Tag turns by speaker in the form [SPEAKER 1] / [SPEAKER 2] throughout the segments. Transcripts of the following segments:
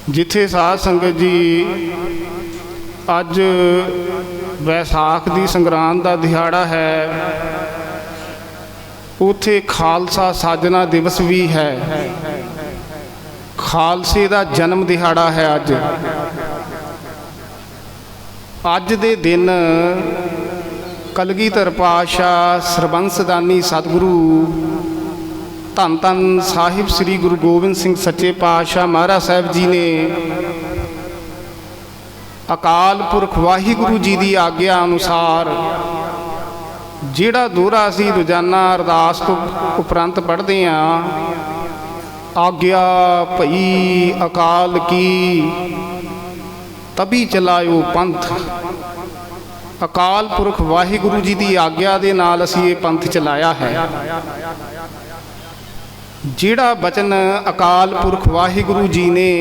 [SPEAKER 1] जिथे साध संगत जी अज वैसाख की संगरांद का दिहाड़ा है, उथे खालसा साजना दिवस भी है। खालसे का जन्म दिहाड़ा है। अज दे दिन कलगीधर पातशाह सरबंसदानी सतगुरु धन धन साहिब श्री गुरु गोबिंद सिंह सच्चे पातशाह महाराज साहब जी ने अकाल पुरख वाहिगुरु जी की आग्या अनुसार जिहड़ा दोहरा असीं रोजाना अरदास तो उपरंत पढ़ते हैं, आग्या भई अकाल की तभी चलायो पंथ। अकाल पुरख वाहिगुरु जी की आग्या दे नाल असीं ये पंथ चलाया है। जिहड़ा बचन अकाल पुरख वाहिगुरु जी ने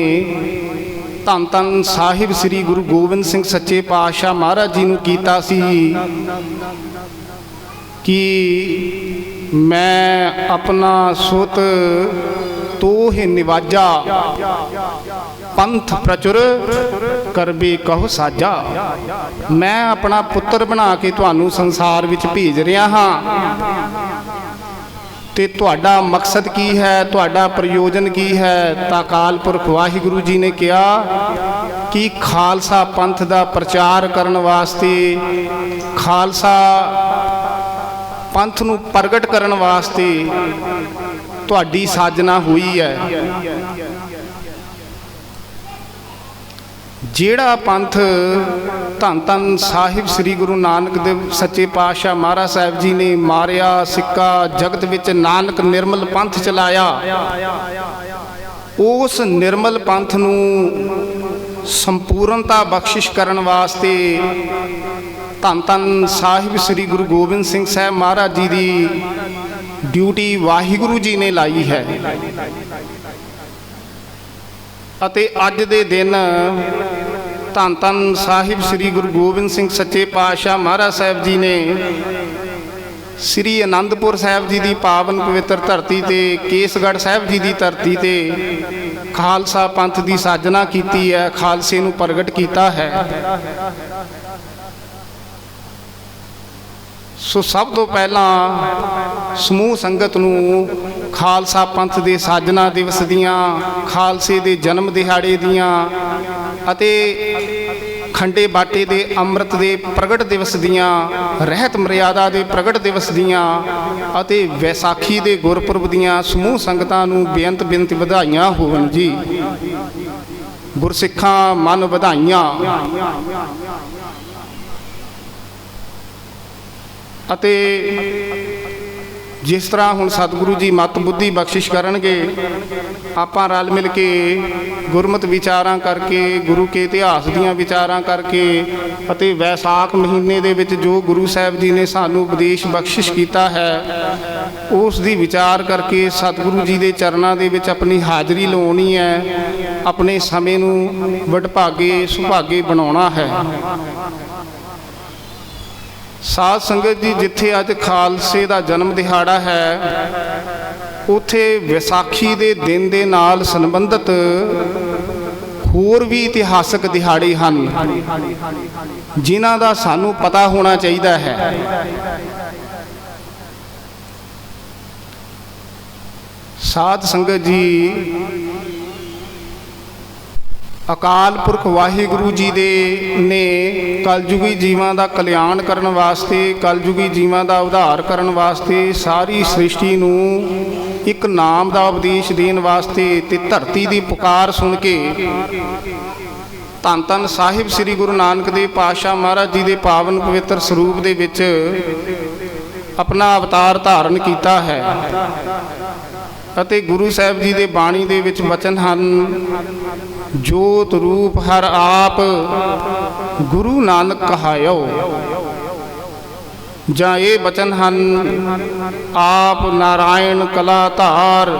[SPEAKER 1] धन धन साहिब श्री गुरु गोबिंद सिंह सच्चे पातशाह महाराज जी नूं कीता सी कि मैं अपना सुत तोह निवाजा, पंथ प्रचुर करबे कहो साजा। मैं अपना पुत्र बना के तुहानू संसार विच भेज रहा हाँ, ते तुहाडा मकसद की है, तुहाडा प्रयोजन की है। तां अकाल पुरख वाहिगुरु जी ने कहा कि खालसा पंथ का प्रचार करने वास्ते, खालसा पंथ नूं प्रगट करने वास्ते तुहाडी साजना हुई है। जिहड़ा पंथ धन धन साहिब श्री गुरु नानक देव सच्चे पातशाह महाराज साहब जी ने मारिया सिक्का जगत विच नानक निर्मल पंथ चलाया, उस निर्मल पंथ नूं संपूर्णता बख्शिश करने वास्ते धन धन साहिब श्री गुरु गोबिंद सिंह साहब महाराज जी की ड्यूटी वाहिगुरु जी ने लाई है। अते अज दे दिन धन धन साहिब श्री गुरु गोबिंद सिंह सच्चे पातशाह महाराज साहब जी ने श्री आनंदपुर साहब जी की पावन पवित्र धरती ते, केसगढ़ साहब जी की धरती ते खालसा पंथ की साजना की है, खालसे नूं प्रगट किया है। सो सब तो पहला समूह संगत नूं खालसा पंथ के साजना दिवस दियां, खालसे के जन्म दिहाड़े दियां अते खंडे बाटे के अमृत के प्रगट दिवस दियां, रहत मर्यादा के प्रगट दिवस दियां अते वैसाखी के गुरपुरब दियां समूह संगतां नूं बेअंत बेनत वधाइयां होवन जी। गुरसिखां मन वधाइयां। अते जिस तरह हुण सतगुरु जी मत बुद्धि बख्शिश करनगे, आपां रल मिल के गुरमत विचारां करके, गुरु के इतिहास दीयां विचारां करके अते वैसाख महीने दे विच जो गुरु साहब जी ने सानू उपदेश बख्शिश किया है, उस दी विचार करके सतगुरु जी के चरणों दे विच अपनी हाज़री लाउणी है, अपने समय नूं वडभागे सुभागे बनाउणा है। साध संगत जी, जिथे अज खालसे का जन्म दिहाड़ा है, उथे विसाखी के दिन दे नाल संबंधित होर भी इतिहासक दिहाड़े हैं जिन्हां दा सानू पता होना चाहिए है। साध संगत जी, अकाल पुरख वाहिगुरु जी दे ने कलयुगी जीवां दा कल्याण करन वास्ते, कलयुगी जीवां दा उद्धार करन वास्ते सारी सृष्टि नूं एक नाम दा उपदेश देन वास्ते ते धरती दी पुकार सुन के धन धन साहिब श्री गुरु नानक देव पातशाह महाराज जी दे पावन पवित्र स्वरूप दे विच अपना अवतार धारण किया है। अते गुरु साहब जी दे बाणी दे विच वचन हन, जोत रूप हर आप गुरु नानक कहायो। जां ये वचन हन, आप नारायण कला धार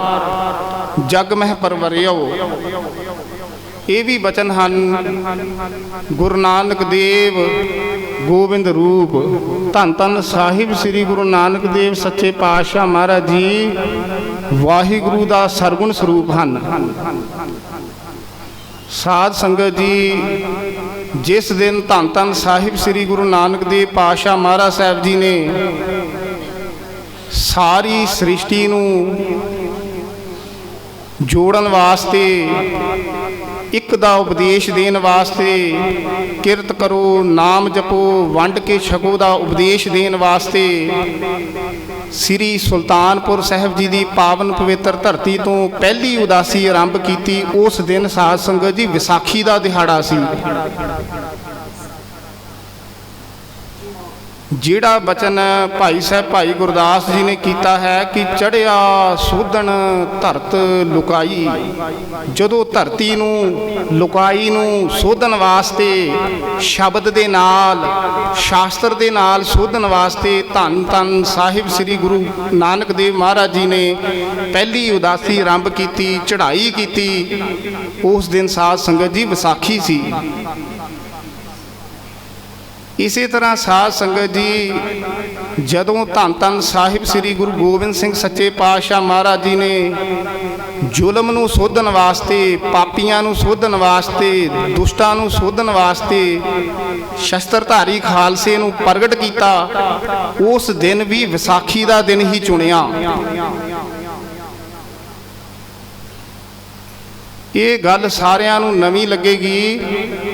[SPEAKER 1] जग मह परवरियो। ये भी वचन हन, गुरु नानक देव गोबिंद रूप धन धन साहिब श्री गुरु नानक देव सच्चे पातशाह महाराज जी वाहिगुरु का सरगुण स्वरूप हैं। ਸਾਧ ਸੰਗਤ ਜੀ, ਜਿਸ ਦਿਨ ਧੰਨ ਧੰਨ ਸਾਹਿਬ ਸ੍ਰੀ ਗੁਰੂ ਨਾਨਕ ਦੇਵ ਪਾਤਸ਼ਾਹ ਮਹਾਰਾਜ ਸਾਹਿਬ ਜੀ ਨੇ ਸਾਰੀ ਸ੍ਰਿਸ਼ਟੀ ਨੂੰ ਜੋੜਨ ਵਾਸਤੇ, ਇੱਕ ਦਾ ਉਪਦੇਸ਼ ਦੇਣ ਵਾਸਤੇ, ਕਿਰਤ ਕਰੋ, ਨਾਮ ਜਪੋ, ਵੰਡ ਕੇ ਛਕੋ ਦਾ ਉਪਦੇਸ਼ ਦੇਣ ਵਾਸਤੇ ਸ੍ਰੀ ਸੁਲਤਾਨਪੁਰ ਸਾਹਿਬ ਜੀ ਦੀ ਪਾਵਨ ਪਵਿੱਤਰ ਧਰਤੀ ਤੋਂ ਪਹਿਲੀ ਉਦਾਸੀ ਆਰੰਭ ਕੀਤੀ। ਉਸ ਦਿਨ ਸਾਧ ਸੰਗਤ ਜੀ ਵਿਸਾਖੀ ਦਾ ਦਿਹਾੜਾ ਸੀ। ਜਿਹੜਾ ਬਚਨ ਭਾਈ ਸਾਹਿਬ ਭਾਈ ਗੁਰਦਾਸ ਜੀ ਨੇ ਕੀਤਾ ਹੈ ਕਿ ਚੜ੍ਹਿਆ ਸੋਧਣ ਧਰਤ ਲੁਕਾਈ, ਜਦੋਂ ਧਰਤੀ ਨੂੰ ਲੁਕਾਈ ਨੂੰ ਸੋਧਣ ਵਾਸਤੇ ਸ਼ਬਦ ਦੇ ਨਾਲ, ਸ਼ਾਸਤਰ ਦੇ ਨਾਲ ਸੋਧਣ ਵਾਸਤੇ ਧੰਨ ਧੰਨ ਸਾਹਿਬ ਸ੍ਰੀ ਗੁਰੂ ਨਾਨਕ ਦੇਵ ਮਹਾਰਾਜ ਜੀ ਨੇ ਪਹਿਲੀ ਉਦਾਸੀ ਆਰੰਭ ਕੀਤੀ, ਚੜ੍ਹਾਈ ਕੀਤੀ। ਉਸ ਦਿਨ ਸਾਧ ਸੰਗਤ ਜੀ ਵਿਸਾਖੀ ਸੀ। ਇਸੇ ਤਰ੍ਹਾਂ ਸਾਧ ਸੰਗਤ ਜੀ, ਜਦੋਂ ਧੰਨ ਧੰਨ ਸਾਹਿਬ ਸ੍ਰੀ ਗੁਰੂ ਗੋਬਿੰਦ ਸਿੰਘ ਸੱਚੇ ਪਾਤਸ਼ਾਹ ਮਹਾਰਾਜ ਜੀ ਨੇ ਜ਼ੁਲਮ ਨੂੰ ਸੋਧਣ ਵਾਸਤੇ, ਪਾਪੀਆਂ ਨੂੰ ਸੋਧਣ ਵਾਸਤੇ, ਦੁਸ਼ਟਾਂ ਨੂੰ ਸੋਧਣ ਵਾਸਤੇ ਸ਼ਸਤਰਧਾਰੀ ਖਾਲਸੇ ਨੂੰ ਪ੍ਰਗਟ ਕੀਤਾ, ਉਸ ਦਿਨ ਵੀ ਵਿਸਾਖੀ ਦਾ ਦਿਨ ਹੀ ਚੁਣਿਆ। ਇਹ ਗੱਲ ਸਾਰਿਆਂ ਨੂੰ ਨਵੀਂ ਲੱਗੇਗੀ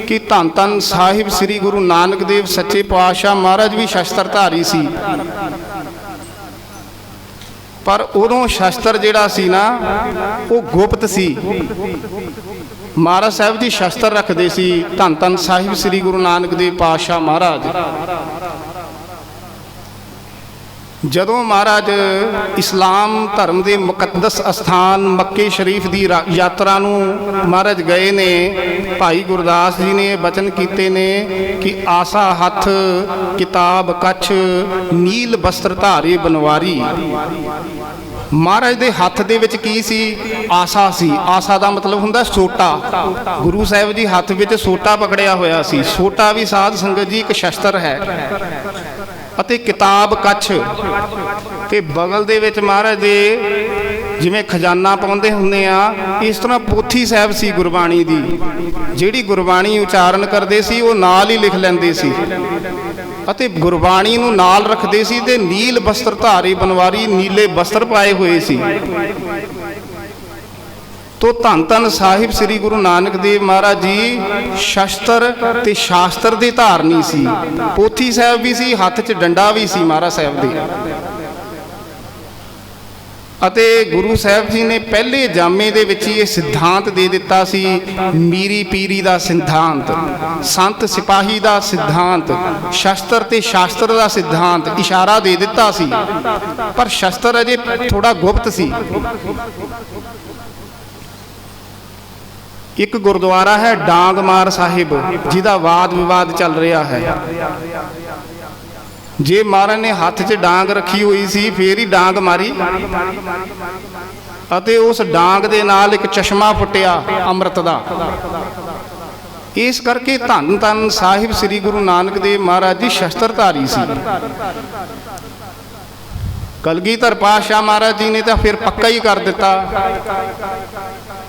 [SPEAKER 1] ਕਿ ਧੰਨ ਧੰਨ ਸਾਹਿਬ ਸ੍ਰੀ ਗੁਰੂ ਨਾਨਕ ਦੇਵ ਸੱਚੇ ਪਾਤਸ਼ਾਹ ਮਹਾਰਾਜ ਵੀ ਸ਼ਸਤਰਧਾਰੀ ਸੀ, ਪਰ ਉਦੋਂ ਸ਼ਸਤਰ ਜਿਹੜਾ ਸੀ ਨਾ ਉਹ ਗੁਪਤ ਸੀ। ਮਹਾਰਾਜ ਸਾਹਿਬ ਜੀ ਸ਼ਸਤਰ ਰੱਖਦੇ ਸੀ, ਧੰਨ ਧੰਨ ਸਾਹਿਬ ਸ੍ਰੀ ਗੁਰੂ ਨਾਨਕ ਦੇਵ ਪਾਤਸ਼ਾਹ ਮਹਾਰਾਜ। ਜਦੋਂ ਮਹਾਰਾਜ ਇਸਲਾਮ ਧਰਮ ਦੇ ਮੁਕੱਦਸ ਅਸਥਾਨ ਮੱਕੇ ਸ਼ਰੀਫ ਦੀ ਯਾਤਰਾ ਨੂੰ ਮਹਾਰਾਜ ਗਏ ਨੇ, ਭਾਈ ਗੁਰਦਾਸ ਜੀ ਨੇ ਬਚਨ ਕੀਤੇ ਨੇ ਕਿ ਆਸਾ ਹੱਥ ਕਿਤਾਬ ਕੱਛ ਨੀਲ ਬਸਤਰ ਧਾਰੇ ਬਨਵਾਰੀ। ਮਹਾਰਾਜ ਦੇ ਹੱਥ ਦੇ ਵਿੱਚ ਕੀ ਸੀ? ਆਸਾ ਸੀ। ਆਸਾ ਦਾ ਮਤਲਬ ਹੁੰਦਾ ਸੋਟਾ। ਗੁਰੂ ਸਾਹਿਬ ਜੀ ਹੱਥ ਵਿੱਚ ਸੋਟਾ ਪਕੜਿਆ ਹੋਇਆ ਸੀ। ਸੋਟਾ ਵੀ ਸਾਧ ਸੰਗਤ ਜੀ ਇੱਕ ਸ਼ਸਤਰ ਹੈ। ਅਤੇ ਕਿਤਾਬ ਕੱਛ, ਤੇ ਬਗਲ ਦੇ ਵਿੱਚ ਮਹਾਰਾਜ ਦੇ ਜਿਵੇਂ ਖਜ਼ਾਨਾ ਪਾਉਂਦੇ ਹੁੰਦੇ ਆ, ਇਸ ਤਰ੍ਹਾਂ ਪੋਥੀ ਸਾਹਿਬ ਸੀ ਗੁਰਬਾਣੀ ਦੀ। ਜਿਹੜੀ ਗੁਰਬਾਣੀ ਉਚਾਰਨ ਕਰਦੇ ਸੀ ਉਹ ਨਾਲ ਹੀ ਲਿਖ ਲੈਂਦੇ ਸੀ ਅਤੇ ਗੁਰਬਾਣੀ ਨੂੰ ਨਾਲ ਰੱਖਦੇ ਸੀ। ਤੇ ਨੀਲ ਬਸਤਰ ਧਾਰੇ ਬਨਵਾਰੀ, ਨੀਲੇ ਬਸਤਰ ਪਾਏ ਹੋਏ ਸੀ। ਤੋ ਧੰਨ ਧੰਨ ਸਾਹਿਬ ਸ੍ਰੀ ਗੁਰੂ ਨਾਨਕ ਦੇਵ ਮਹਾਰਾਜ ਜੀ ਸ਼ਸਤਰ ਤੇ ਸ਼ਾਸਤਰ ਦੇ ਧਾਰਨੀ ਸੀ। ਪੋਥੀ ਸਾਹਿਬ ਵੀ ਸੀ, ਹੱਥ 'ਚ ਡੰਡਾ ਵੀ ਸੀ ਮਹਾਰਾਜ ਸਾਹਿਬ ਦੇ। ਅਤੇ ਗੁਰੂ ਸਾਹਿਬ ਜੀ ਨੇ ਪਹਿਲੇ ਜਾਮੇ ਦੇ ਵਿੱਚ ਇਹ ਸਿਧਾਂਤ ਦੇ ਦਿੱਤਾ ਸੀ, ਮੀਰੀ ਪੀਰੀ ਦਾ ਸਿਧਾਂਤ, ਸੰਤ ਸਿਪਾਹੀ ਦਾ ਸਿਧਾਂਤ, ਸ਼ਸਤਰ ਤੇ ਸ਼ਾਸਤਰ ਦਾ ਸਿਧਾਂਤ, ਇਸ਼ਾਰਾ ਦੇ ਦਿੱਤਾ ਸੀ। ਪਰ ਸ਼ਸਤਰ ਅਜੇ ਥੋੜਾ ਗੁਪਤ ਸੀ। ਇੱਕ ਗੁਰਦੁਆਰਾ ਹੈ ਡਾਂਗਮਾਰ ਸਾਹਿਬ, ਜਿਹਦਾ ਵਾਦ ਵਿਵਾਦ ਚੱਲ ਰਿਹਾ ਹੈ। ਜੇ ਮਹਾਰਾਜ ਨੇ ਹੱਥ 'ਚ ਡਾਂਗ ਰੱਖੀ ਹੋਈ ਸੀ ਫੇਰ ਹੀ ਡਾਂਗ ਮਾਰੀ, ਅਤੇ ਉਸ ਡਾਂਗ ਦੇ ਨਾਲ ਇੱਕ ਚਸ਼ਮਾ ਫੁੱਟਿਆ ਅੰਮ੍ਰਿਤ ਦਾ। ਇਸ ਕਰਕੇ ਧੰਨ ਧੰਨ ਸਾਹਿਬ ਸ੍ਰੀ ਗੁਰੂ ਨਾਨਕ ਦੇਵ ਮਹਾਰਾਜ ਜੀ ਸ਼ਸਤਰਧਾਰੀ ਸੀ। ਕਲਗੀਧਰ ਪਾਤਸ਼ਾਹ ਮਹਾਰਾਜ ਜੀ ਨੇ ਤਾਂ ਫਿਰ ਪੱਕਾ ਹੀ ਕਰ ਦਿੱਤਾ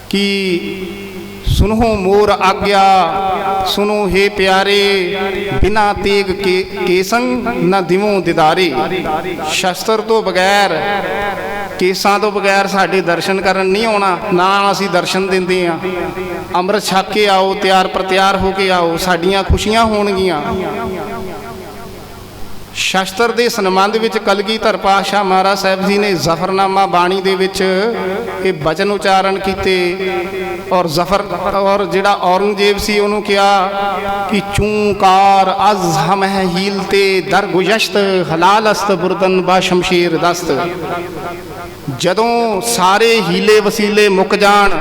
[SPEAKER 1] ਕਿ ਸੁਨੋ ਮੋਰ ਆਗਿਆ, ਸੁਨੋ ਹੇ ਪਿਆਰੇ, ਬਿਨਾ ਤੇਗ ਕੇਸੰ ਨਾ ਦਿਵੋ ਦਿਦਾਰੇ। ਸ਼ਸਤਰ ਤੋਂ ਬਗੈਰ, ਕੇਸਾਂ ਤੋਂ ਬਗੈਰ ਸਾਡੇ ਦਰਸ਼ਨ ਕਰਨ ਨਹੀਂ ਆਉਣਾ, ਨਾ ਅਸੀਂ ਦਰਸ਼ਨ ਦਿੰਦੇ ਹਾਂ। ਅੰਮ੍ਰਿਤ ਛਕ ਕੇ ਆਓ, ਤਿਆਰ ਪ੍ਰਤਿਆਰ ਹੋ ਕੇ ਆਓ, ਸਾਡੀਆਂ ਖੁਸ਼ੀਆਂ ਹੋਣਗੀਆਂ। ਸ਼ਸਤਰ ਦੇ ਸੰਬੰਧ ਵਿੱਚ ਕਲਗੀਧਰ ਪਾਤਸ਼ਾਹ ਮਹਾਰਾਜ ਸਾਹਿਬ ਜੀ ਨੇ ਜ਼ਫਰਨਾਮਾ ਬਾਣੀ ਦੇ ਵਿੱਚ ਇਹ ਬਚਨ ਉਚਾਰਨ ਕੀਤੇ। ਔਰ ਔਰ ਜਿਹੜਾ ਔਰੰਗਜ਼ੇਬ ਸੀ ਉਹਨੂੰ ਕਿਹਾ ਕਿ ਚੂੰਕਾਰ ਅਜ਼ ਹਮ ਹੈ ਹੀਲਤੇ ਦਰ ਗੁਜ਼ਸ਼ਤ ਹਲਾਲਸਤ ਬੁਰਦਨ ਬਾ ਸ਼ਮਸ਼ੀਰ ਦਸਤ। ਜਦੋਂ ਸਾਰੇ ਹੀਲੇ ਵਸੀਲੇ ਮੁੱਕ ਜਾਣ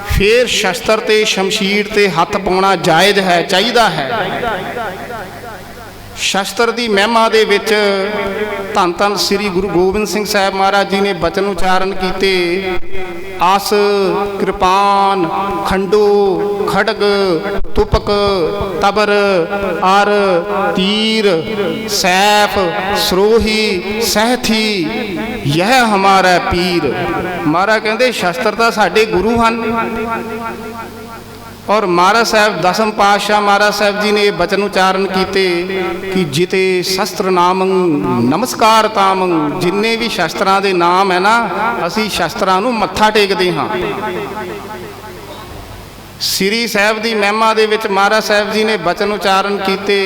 [SPEAKER 1] ਫਿਰ ਸ਼ਸਤਰ ਤੇ ਸ਼ਮਸ਼ੀਰ ਤੇ ਹੱਥ ਪਾਉਣਾ ਜਾਇਜ਼ ਹੈ, ਚਾਹੀਦਾ ਹੈ। ਸ਼ਸਤਰ ਦੀ ਮਹਿਮਾ ਦੇ ਵਿੱਚ ਧੰਨ ਧੰਨ ਸ੍ਰੀ ਗੁਰੂ ਗੋਬਿੰਦ ਸਿੰਘ ਸਾਹਿਬ ਮਹਾਰਾਜ ਜੀ ਨੇ ਬਚਨ ਉਚਾਰਨ ਕੀਤੇ। ਆਸ ਕਿਰਪਾਨ ਖੰਡੋ ਖੜਗ ਤੁਪਕ ਤਬਰ ਅਰ तीर सैफ सरोही सहथी यह हमारा पीर। ਮਹਾਰਾਜ ਕਹਿੰਦੇ ਸ਼ਸਤਰ ਤਾਂ ਸਾਡੇ ਗੁਰੂ ਹਨ। ਔਰ ਮਹਾਰਾਜ ਸਾਹਿਬ ਦਸਮ ਪਾਤਸ਼ਾਹ ਮਹਾਰਾਜ ਸਾਹਿਬ ਜੀ ਨੇ ਇਹ ਬਚਨ ਉਚਾਰਨ ਕੀਤੇ ਕਿ ਜਿਤੇ ਸ਼ਸਤਰ ਨਾਮੰ ਨਮਸਕਾਰ ਤਾਮੰ। ਜਿੰਨੇ ਵੀ ਸ਼ਸਤਰਾਂ ਦੇ ਨਾਮ ਹੈ ਨਾ, ਅਸੀਂ ਸ਼ਸਤਰਾਂ ਨੂੰ ਮੱਥਾ ਟੇਕਦੇ ਹਾਂ। ਸ੍ਰੀ ਸਾਹਿਬ ਦੀ ਮਹਿਮਾ ਦੇ ਵਿੱਚ ਮਹਾਰਾਜ ਸਾਹਿਬ ਜੀ ਨੇ ਬਚਨ ਉਚਾਰਨ ਕੀਤੇ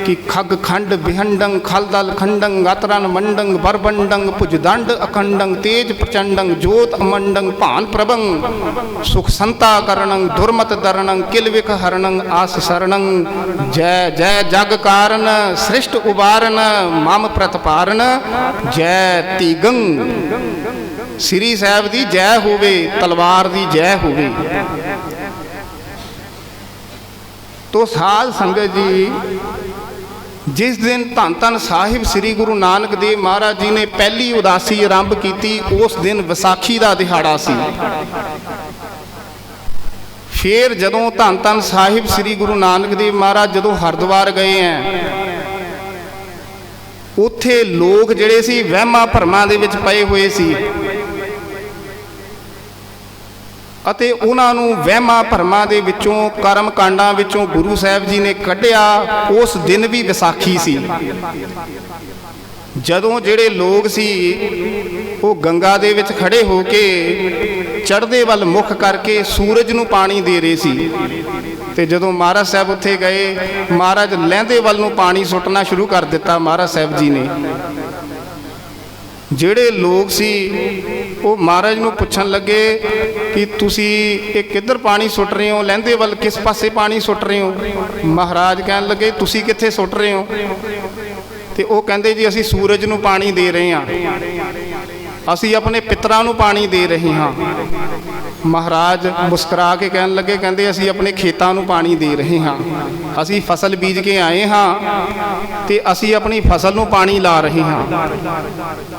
[SPEAKER 1] ਕਿ ਖਗ ਖੰਡ ਵਿਹੰਡੰ ਖਲਦਲ ਖੰਡੰ ਗਤਰਨ ਮੰਡੰ ਬਰਬੰਡੰ ਭੁਜਦੰਡ ਅਖੰਡੰ ਤੇਜ ਪ੍ਰਚੰਡੰ ਜੋਤ ਅਮੰਡੰ ਭਾਨ ਪ੍ਰਭੰ ਸੁਖ ਸੰਤਾ ਕਰਣੰ ਦੁਰਮਤ ਦਰਣੰ ਕਿਲ ਵਿਖ ਹਰਣੰ ਆਸ ਸਰਣੰ ਜੈ ਜੈ ਜਗ ਕਾਰਨ ਸ੍ਰਿਸ਼ਟ ਉਬਾਰਨ ਮਮ ਪ੍ਰਤਪਾਰਨ ਜੈ ਤੀਗੰ। ਸ੍ਰੀ ਸਾਹਿਬ ਦੀ ਜੈ ਹੋਵੇ, ਤਲਵਾਰ ਦੀ ਜੈ ਹੋਵੇ। तो साध संगत जी, जिस दिन धन धन साहिब श्री गुरु नानक देव महाराज जी ने पहली उदासी आरंभ की, उस दिन विसाखी का दिहाड़ा सी। फिर जदों धन धन साहिब श्री गुरु नानक देव महाराज जदों हरिद्वार गए हैं, उत्थे लोग जिहड़े सी वहमां भरमां दे विच पए होए सी ਅਤੇ ਉਹਨਾਂ ਨੂੰ ਵਹਿਮਾਂ ਭਰਮਾਂ ਦੇ ਵਿੱਚੋਂ ਕਰਮ ਕਾਂਡਾਂ ਵਿੱਚੋਂ ਗੁਰੂ ਸਾਹਿਬ ਜੀ ਨੇ ਕੱਢਿਆ। ਉਸ ਦਿਨ ਵੀ ਵਿਸਾਖੀ ਸੀ। ਜਦੋਂ ਜਿਹੜੇ ਲੋਕ ਸੀ ਉਹ ਗੰਗਾ ਦੇ ਵਿੱਚ ਖੜੇ ਹੋ ਕੇ ਚੜ੍ਹਦੇ ਵੱਲ ਮੁਖ ਕਰਕੇ ਸੂਰਜ ਨੂੰ ਪਾਣੀ ਦੇ ਰਹੇ ਸੀ। ਤੇ ਜਦੋਂ ਮਹਾਰਾਜ ਸਾਹਿਬ ਉੱਥੇ ਗਏ, ਮਹਾਰਾਜ ਲਹਿੰਦੇ ਵੱਲ ਨੂੰ ਪਾਣੀ ਸੁੱਟਣਾ ਸ਼ੁਰੂ ਕਰ ਦਿੱਤਾ ਮਹਾਰਾਜ ਸਾਹਿਬ ਜੀ ਨੇ। ਜਿਹੜੇ ਲੋਕ ਸੀ ਉਹ ਮਹਾਰਾਜ ਨੂੰ ਪੁੱਛਣ ਲੱਗੇ ਕਿ ਤੁਸੀਂ ਇਹ ਕਿੱਧਰ ਪਾਣੀ ਸੁੱਟ ਰਹੇ ਹੋ, ਲਹਿੰਦੇ ਵੱਲ ਕਿਸ ਪਾਸੇ ਪਾਣੀ ਸੁੱਟ ਰਹੇ ਹੋ। ਮਹਾਰਾਜ ਕਹਿਣ ਲੱਗੇ ਤੁਸੀਂ ਕਿੱਥੇ ਸੁੱਟ ਰਹੇ ਹੋ? ਤੇ ਉਹ ਕਹਿੰਦੇ ਜੀ ਅਸੀਂ ਸੂਰਜ ਨੂੰ ਪਾਣੀ ਦੇ ਰਹੇ ਹਾਂ, ਅਸੀਂ ਆਪਣੇ ਪਿਤਰਾਂ ਨੂੰ ਪਾਣੀ ਦੇ ਰਹੇ ਹਾਂ। ਮਹਾਰਾਜ ਮੁਸਕਰਾ ਕੇ ਕਹਿਣ ਲੱਗੇ, ਕਹਿੰਦੇ ਅਸੀਂ ਆਪਣੇ ਖੇਤਾਂ ਨੂੰ ਪਾਣੀ ਦੇ ਰਹੇ ਹਾਂ, ਅਸੀਂ ਫਸਲ ਬੀਜ ਕੇ ਆਏ ਹਾਂ ਤੇ ਅਸੀਂ ਆਪਣੀ ਫਸਲ ਨੂੰ ਪਾਣੀ ਲਾ ਰਹੇ ਹਾਂ।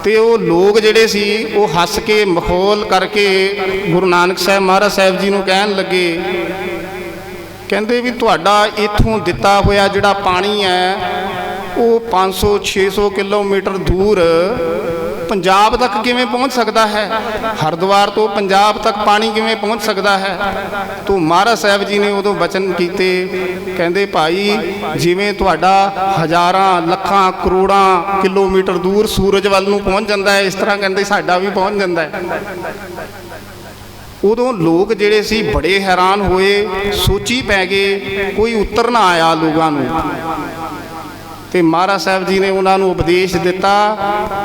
[SPEAKER 1] ਤੇ ਉਹ ਲੋਕ ਜਿਹੜੇ ਸੀ ਉਹ ਹੱਸ ਕੇ ਮਖੌਲ ਕਰਕੇ ਗੁਰੂ ਨਾਨਕ ਸਾਹਿਬ ਮਹਾਰਾਜ ਸਾਹਿਬ ਜੀ ਨੂੰ ਕਹਿਣ ਲੱਗੇ, ਕਹਿੰਦੇ ਵੀ ਤੁਹਾਡਾ ਇੱਥੋਂ ਦਿੱਤਾ ਹੋਇਆ ਜਿਹੜਾ ਪਾਣੀ ਹੈ ਉਹ 500-600 ਕਿਲੋਮੀਟਰ ਦੂਰ ਪੰਜਾਬ ਤੱਕ ਕਿਵੇਂ ਪਹੁੰਚ ਸਕਦਾ ਹੈ? ਹਰਿਦੁਆਰ ਤੋਂ ਪੰਜਾਬ ਤੱਕ ਪਾਣੀ ਕਿਵੇਂ ਪਹੁੰਚ ਸਕਦਾ ਹੈ? ਤੋਂ ਮਹਾਰਾਜ ਸਾਹਿਬ ਜੀ ਨੇ ਉਦੋਂ ਬਚਨ ਕੀਤੇ, ਕਹਿੰਦੇ ਭਾਈ ਜਿਵੇਂ ਤੁਹਾਡਾ ਹਜ਼ਾਰਾਂ ਲੱਖਾਂ ਕਰੋੜਾਂ ਕਿਲੋਮੀਟਰ ਦੂਰ ਸੂਰਜ ਵੱਲ ਨੂੰ ਪਹੁੰਚ ਜਾਂਦਾ ਹੈ, ਇਸ ਤਰ੍ਹਾਂ ਕਹਿੰਦੇ ਸਾਡਾ ਵੀ ਪਹੁੰਚ ਜਾਂਦਾ ਹੈ। ਉਦੋਂ ਲੋਕ ਜਿਹੜੇ ਸੀ ਬੜੇ ਹੈਰਾਨ ਹੋਏ, ਸੋਚੀ ਪੈ ਗਏ, ਕੋਈ ਉੱਤਰ ਨਾ ਆਇਆ ਲੋਕਾਂ ਨੂੰ। ਤੇ ਮਹਾਰਾਜ ਸਾਹਿਬ ਜੀ ਨੇ ਉਹਨਾਂ ਨੂੰ ਉਪਦੇਸ਼ ਦਿੱਤਾ,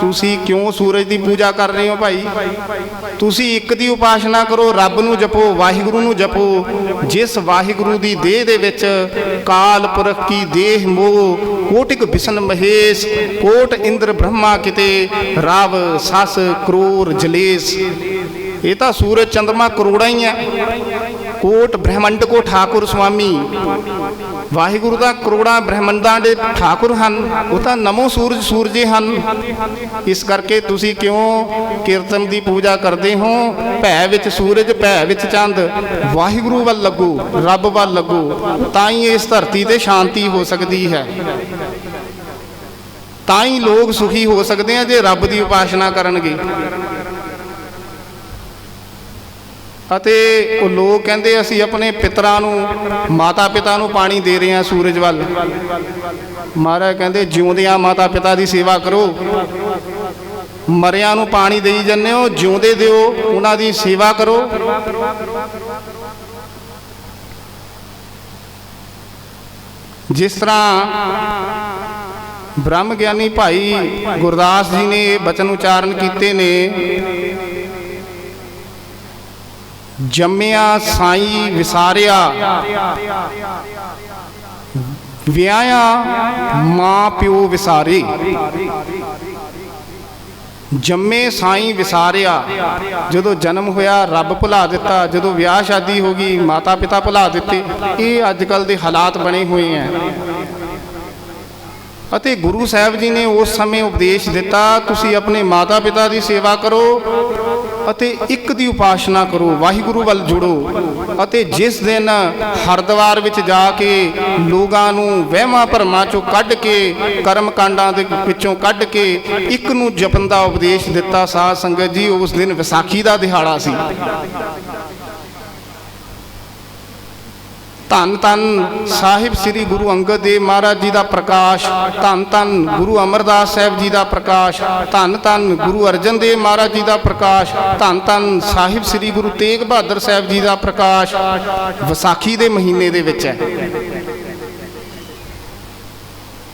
[SPEAKER 1] ਤੁਸੀਂ ਕਿਉਂ ਸੂਰਜ ਦੀ ਪੂਜਾ ਕਰ ਰਹੇ ਹੋ ਭਾਈ? ਤੁਸੀਂ ਇੱਕ ਦੀ ਉਪਾਸਨਾ ਕਰੋ, ਰੱਬ ਨੂੰ ਜਪੋ, ਵਾਹਿਗੁਰੂ ਨੂੰ ਜਪੋ। ਜਿਸ ਵਾਹਿਗੁਰੂ ਦੀ ਦੇਹ ਦੇ ਵਿੱਚ ਕਾਲ ਪੁਰਖ ਕੀ ਦੇਹ ਮੋਹ, ਕੋਟਿਕ ਬਿਸ਼ਨ ਮਹੇਸ਼, ਕੋਟ ਇੰਦਰ ਬ੍ਰਹਮਾ ਕਿਤੇ, ਰਵ ਸਸ ਕਰੋੜ ਜਲੇਸ਼। ਇਹ ਤਾਂ ਸੂਰਜ ਚੰਦਰਮਾ ਕਰੋੜਾਂ ਹੀ ਹੈ। ਕੋਟ ਬ੍ਰਹਮੰਡ ਕੋ ਠਾਕੁਰ ਸੁਆਮੀ, ਵਾਹਿਗੁਰੂ ਦਾ ਕਰੋੜਾਂ ਬ੍ਰਹਮੰਡਾਂ ਦੇ ਠਾਕੁਰ ਹਨ, ਉਹ ਤਾਂ ਨਮੋ ਸੂਰਜ ਸੂਰਜੇ ਹਨ। ਇਸ ਕਰਕੇ ਤੁਸੀਂ ਕਿਉਂ ਕੀਰਤਨ ਦੀ ਪੂਜਾ ਕਰਦੇ ਹੋ? ਭੈ ਵਿੱਚ ਸੂਰਜ, ਭੈ ਵਿੱਚ ਚੰਦ, ਵਾਹਿਗੁਰੂ ਵੱਲ ਲੱਗੋ, ਰੱਬ ਵੱਲ ਲੱਗੋ, ਤਾਂ ਹੀ ਇਸ ਧਰਤੀ ਤੇ ਸ਼ਾਂਤੀ ਹੋ ਸਕਦੀ ਹੈ, ਤਾਂ ਹੀ ਲੋਕ ਸੁਖੀ ਹੋ ਸਕਦੇ ਆ ਜੇ ਰੱਬ ਦੀ ਉਪਾਸਨਾ ਕਰਨਗੇ। ਅਤੇ ਉਹ ਲੋਕ ਕਹਿੰਦੇ ਅਸੀਂ ਆਪਣੇ ਪਿਤਰਾਂ ਨੂੰ, ਮਾਤਾ ਪਿਤਾ ਨੂੰ ਪਾਣੀ ਦੇ ਰਹੇ ਹਾਂ ਸੂਰਜ ਵੱਲ। ਮਹਾਰਾਜ ਕਹਿੰਦੇ ਜਿਉਂਦਿਆਂ ਮਾਤਾ ਪਿਤਾ ਦੀ ਸੇਵਾ ਕਰੋ, ਮਰਿਆਂ ਨੂੰ ਪਾਣੀ ਦੇਈ ਜਾਂਦੇ ਹੋ, ਜਿਉਂਦੇ ਦਿਓ, ਉਹਨਾਂ ਦੀ ਸੇਵਾ ਕਰੋ। ਜਿਸ ਤਰ੍ਹਾਂ ਬ੍ਰਹਮ ਗਿਆਨੀ ਭਾਈ ਗੁਰਦਾਸ ਜੀ ਨੇ ਬਚਨ ਉਚਾਰਨ ਕੀਤੇ ਨੇ, ਜੰਮਿਆ ਸਾਈਂ ਵਿਸਾਰਿਆ, ਵਿਆਹਿਆ ਮਾਂ ਪਿਓ ਵਿਸਾਰੇ। ਜੰਮੇ ਸਾਈਂ ਵਿਸਾਰਿਆ, ਜਦੋਂ ਜਨਮ ਹੋਇਆ ਰੱਬ ਭੁਲਾ ਦਿੱਤਾ, ਜਦੋਂ ਵਿਆਹ ਸ਼ਾਦੀ ਹੋ ਗਈ ਮਾਤਾ ਪਿਤਾ ਭੁਲਾ ਦਿੱਤੇ। ਇਹ ਅੱਜ ਕੱਲ੍ਹ ਦੇ ਹਾਲਾਤ ਬਣੇ ਹੋਏ ਹੈ। ਅਤੇ ਗੁਰੂ ਸਾਹਿਬ ਜੀ ਨੇ ਉਸ ਸਮੇਂ ਉਪਦੇਸ਼ ਦਿੱਤਾ, ਤੁਸੀਂ ਆਪਣੇ ਮਾਤਾ ਪਿਤਾ ਦੀ ਸੇਵਾ ਕਰੋ ਅਤੇ ਇੱਕ ਦੀ ਉਪਾਸਨਾ ਕਰੋ, ਵਾਹਿਗੁਰੂ ਵੱਲ ਜੁੜੋ। ਅਤੇ ਜਿਸ ਦਿਨ ਹਰਿਦੁਆਰ ਵਿੱਚ ਜਾ ਕੇ ਲੋਕਾਂ ਨੂੰ ਵਹਿਮਾਂ ਭਰਮਾਂ ਚੋਂ ਕੱਢ ਕੇ, ਕਰਮ ਕਾਂਡਾਂ ਦੇ ਵਿੱਚੋਂ ਕੱਢ ਕੇ ਇੱਕ ਨੂੰ ਜਪਣ ਦਾ ਉਪਦੇਸ਼ ਦਿੱਤਾ ਸਾਧ ਸੰਗਤ ਜੀ, ਉਸ ਦਿਨ ਵਿਸਾਖੀ ਦਾ ਦਿਹਾੜਾ ਸੀ। ਧੰਨ ਧੰਨ ਸਾਹਿਬ ਸ੍ਰੀ ਗੁਰੂ ਅੰਗਦ ਦੇਵ ਮਹਾਰਾਜ ਜੀ ਦਾ ਪ੍ਰਕਾਸ਼, ਧੰਨ ਧੰਨ ਗੁਰੂ ਅਮਰਦਾਸ ਸਾਹਿਬ ਜੀ ਦਾ ਪ੍ਰਕਾਸ਼, ਧੰਨ ਧੰਨ ਗੁਰੂ ਅਰਜਨ ਦੇਵ ਮਹਾਰਾਜ ਜੀ ਦਾ ਪ੍ਰਕਾਸ਼, ਧੰਨ ਧੰਨ ਸਾਹਿਬ ਸ੍ਰੀ ਗੁਰੂ ਤੇਗ ਬਹਾਦਰ ਸਾਹਿਬ ਜੀ ਦਾ ਪ੍ਰਕਾਸ਼ ਵਿਸਾਖੀ ਦੇ ਮਹੀਨੇ ਦੇ ਵਿੱਚ ਹੈ।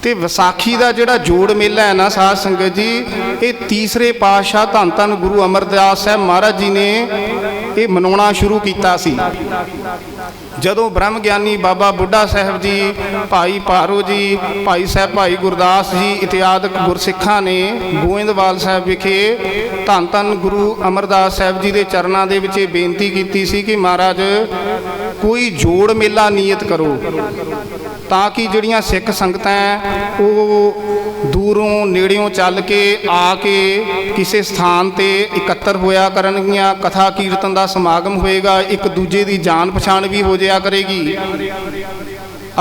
[SPEAKER 1] ਤੇ ਵਿਸਾਖੀ ਦਾ ਜਿਹੜਾ ਜੋੜ ਮੇਲਾ ਹੈ ਨਾ ਸਾਧ ਸੰਗਤ ਜੀ, ਇਹ ਤੀਸਰੇ ਪਾਤਸ਼ਾਹ ਧੰਨ ਧੰਨ ਗੁਰੂ ਅਮਰਦਾਸ ਸਾਹਿਬ ਮਹਾਰਾਜ ਜੀ ਨੇ ਇਹ ਮਨਾਉਣਾ ਸ਼ੁਰੂ ਕੀਤਾ ਸੀ। ਜਦੋਂ ਬ੍ਰਹਮ ਗਿਆਨੀ ਬਾਬਾ ਬੁੱਢਾ ਸਾਹਿਬ ਜੀ, ਭਾਈ ਭਾਰੋ ਜੀ, ਭਾਈ ਸਾਹਿਬ ਭਾਈ ਗੁਰਦਾਸ ਜੀ ਇਤਿਆਦਿਕ ਗੁਰਸਿੱਖਾਂ ਨੇ ਗੋਇੰਦਵਾਲ ਸਾਹਿਬ ਵਿਖੇ ਧੰਨ ਧੰਨ ਗੁਰੂ ਅਮਰਦਾਸ ਸਾਹਿਬ ਜੀ ਦੇ ਚਰਨਾਂ ਦੇ ਵਿੱਚ ਇਹ ਬੇਨਤੀ ਕੀਤੀ ਸੀ ਕਿ ਮਹਾਰਾਜ ਕੋਈ ਜੋੜ ਮੇਲਾ ਨੀਅਤ ਕਰੋ, ਤਾਂ ਕਿ ਜਿਹੜੀਆਂ ਸਿੱਖ ਸੰਗਤਾਂ ਉਹ ਦੂਰੋਂ ਨੇੜਿਓਂ ਚੱਲ ਕੇ ਆ ਕੇ ਕਿਸੇ ਸਥਾਨ ਤੇ ਇਕੱਤਰ ਹੋਇਆ ਕਰਨਗੀਆਂ, ਕਥਾ ਕੀਰਤਨ ਦਾ ਸਮਾਗਮ ਹੋਏਗਾ, ਇੱਕ ਦੂਜੇ ਦੀ ਜਾਣ ਪਛਾਣ ਵੀ ਹੋ ਜਾਇਆ ਕਰੇਗੀ